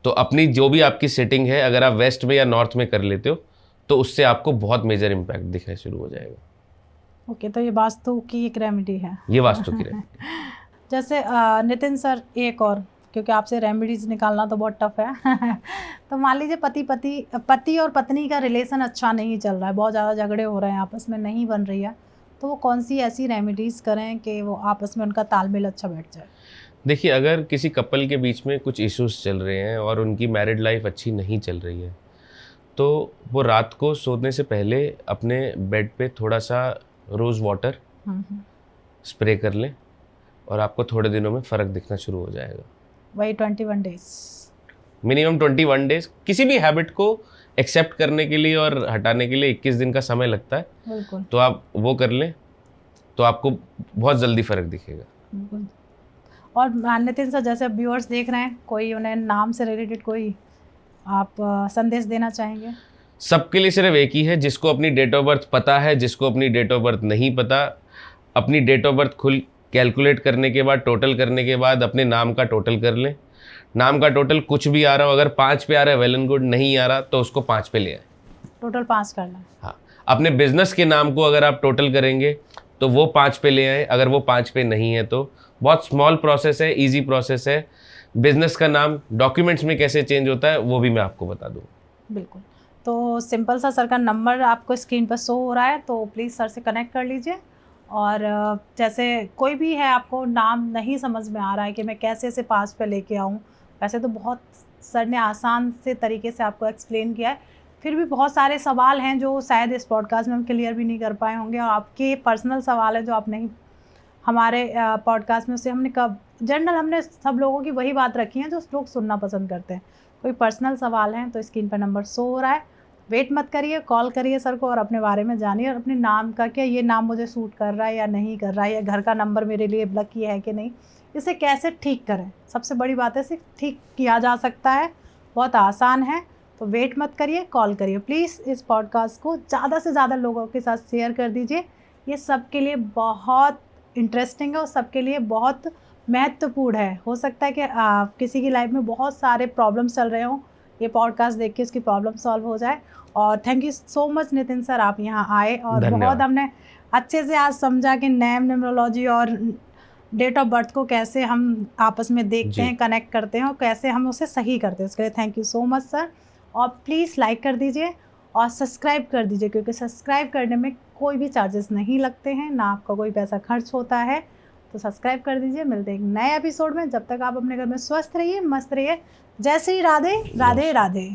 तो अपनी जो भी आपकी सेटिंग है, अगर आप वेस्ट में या नॉर्थ में कर लेते हो तो उससे आपको बहुत मेजर इम्पैक्ट दिखना शुरू हो जाएगा। ओके, तो ये वास्तु की एक रेमेडी है। ये वास्तु की रेमेडी। जैसे नितिन सर, एक और, क्योंकि आपसे रेमेडीज निकालना तो बहुत टफ है तो मान लीजिए पति और पत्नी का रिलेशन अच्छा नहीं चल रहा है, बहुत ज़्यादा झगड़े हो रहे हैं, आपस में नहीं बन रही है, तो वो कौन सी ऐसी रेमेडीज़ करें कि वो आपस में उनका तालमेल अच्छा बैठ जाए? देखिए, अगर किसी कपल के बीच में कुछ इश्यूज चल रहे हैं और उनकी मैरिड लाइफ अच्छी नहीं चल रही है, तो वो रात को सोने से पहले अपने बेड पे थोड़ा सा रोज़ वाटर स्प्रे कर लें और आपको थोड़े दिनों में फ़र्क दिखना शुरू हो जाएगा। वही 21 डेज, मिनिमम 21 डेज। किसी भी हैबिट को एक्सेप्ट करने के लिए और हटाने के लिए 21 दिन का समय लगता है। बिल्कुल। तो आप वो कर लें तो आपको बहुत जल्दी फ़र्क दिखेगा। बिल्कुल। और नितिन सर, जैसे व्यूअर्स देख रहे हैं, कोई उन्हें नाम से रिलेटेड कोई आप संदेश देना चाहेंगे? सबके लिए सिर्फ एक ही है, जिसको अपनी डेट ऑफ बर्थ पता है, जिसको अपनी डेट ऑफ बर्थ नहीं पता, अपनी डेट ऑफ बर्थ खुल कैलकुलेट करने के बाद, टोटल करने के बाद अपने नाम का टोटल कर लें। नाम का टोटल कुछ भी आ रहा हो, अगर 5 पे आ रहा है वेल एंड गुड, नहीं आ रहा तो उसको 5 पे ले आए। टोटल 5 करना है। हाँ, अपने बिजनेस के नाम को अगर आप टोटल करेंगे तो वो 5 पे ले आए, अगर वो 5 पे नहीं है तो बहुत स्मॉल प्रोसेस है, इजी प्रोसेस है। बिजनेस का नाम डॉक्यूमेंट्स में कैसे चेंज होता है वो भी मैं आपको बता दूँ। बिल्कुल। तो सिंपल सा सर का नंबर आपको स्क्रीन पर शो हो रहा है, तो प्लीज़ सर से कनेक्ट कर लीजिए। और जैसे कोई भी है, आपको नाम नहीं समझ में आ रहा है कि मैं कैसे इसे 5 पे लेके आऊँ, वैसे तो बहुत सर ने आसान से तरीके से आपको एक्सप्लेन किया है, फिर भी बहुत सारे सवाल हैं जो शायद इस पॉडकास्ट में हम क्लियर भी नहीं कर पाए होंगे, और आपके पर्सनल सवाल है जो आप नहीं हमारे पॉडकास्ट में, उससे हमने जनरल हमने सब लोगों की वही बात रखी है जो लोग सुनना पसंद करते हैं। कोई पर्सनल सवाल हैं तो स्क्रीन पर नंबर शो हो रहा है, वेट मत करिए, कॉल करिए सर को और अपने बारे में जानिए, और अपने नाम का, क्या ये नाम मुझे सूट कर रहा है या नहीं कर रहा है, या घर का नंबर मेरे लिए लकी है कि नहीं, इसे कैसे ठीक करें। सबसे बड़ी बात है, इसे ठीक किया जा सकता है, बहुत आसान है। तो वेट मत करिए, कॉल करिए। प्लीज़ इस पॉडकास्ट को ज़्यादा से ज़्यादा लोगों के साथ शेयर कर दीजिए, ये सबके लिए बहुत इंटरेस्टिंग है और सबके लिए बहुत महत्वपूर्ण है। हो सकता है कि किसी की लाइफ में बहुत सारे प्रॉब्लम्स चल रहे हों, ये पॉडकास्ट देख के उसकी प्रॉब्लम सॉल्व हो जाए। और thank you so much Nitin sir, आप यहाँ आए और बहुत हमने अच्छे से आज समझा कि नेम, न्यूमरोलॉजी और डेट ऑफ बर्थ को कैसे हम आपस में देखते हैं, कनेक्ट करते हैं और कैसे हम उसे सही करते हैं। उसके लिए thank you so much sir. और प्लीज़ लाइक कर दीजिए और सब्सक्राइब कर दीजिए, क्योंकि सब्सक्राइब करने में कोई भी चार्जेस नहीं लगते हैं, ना आपका कोई पैसा खर्च होता है। तो सब्सक्राइब कर दीजिए। मिलते हैं एक नए एपिसोड में। जब तक आप अपने घर में स्वस्थ रहिए, मस्त रहिए। जय श्री राधे राधे राधे।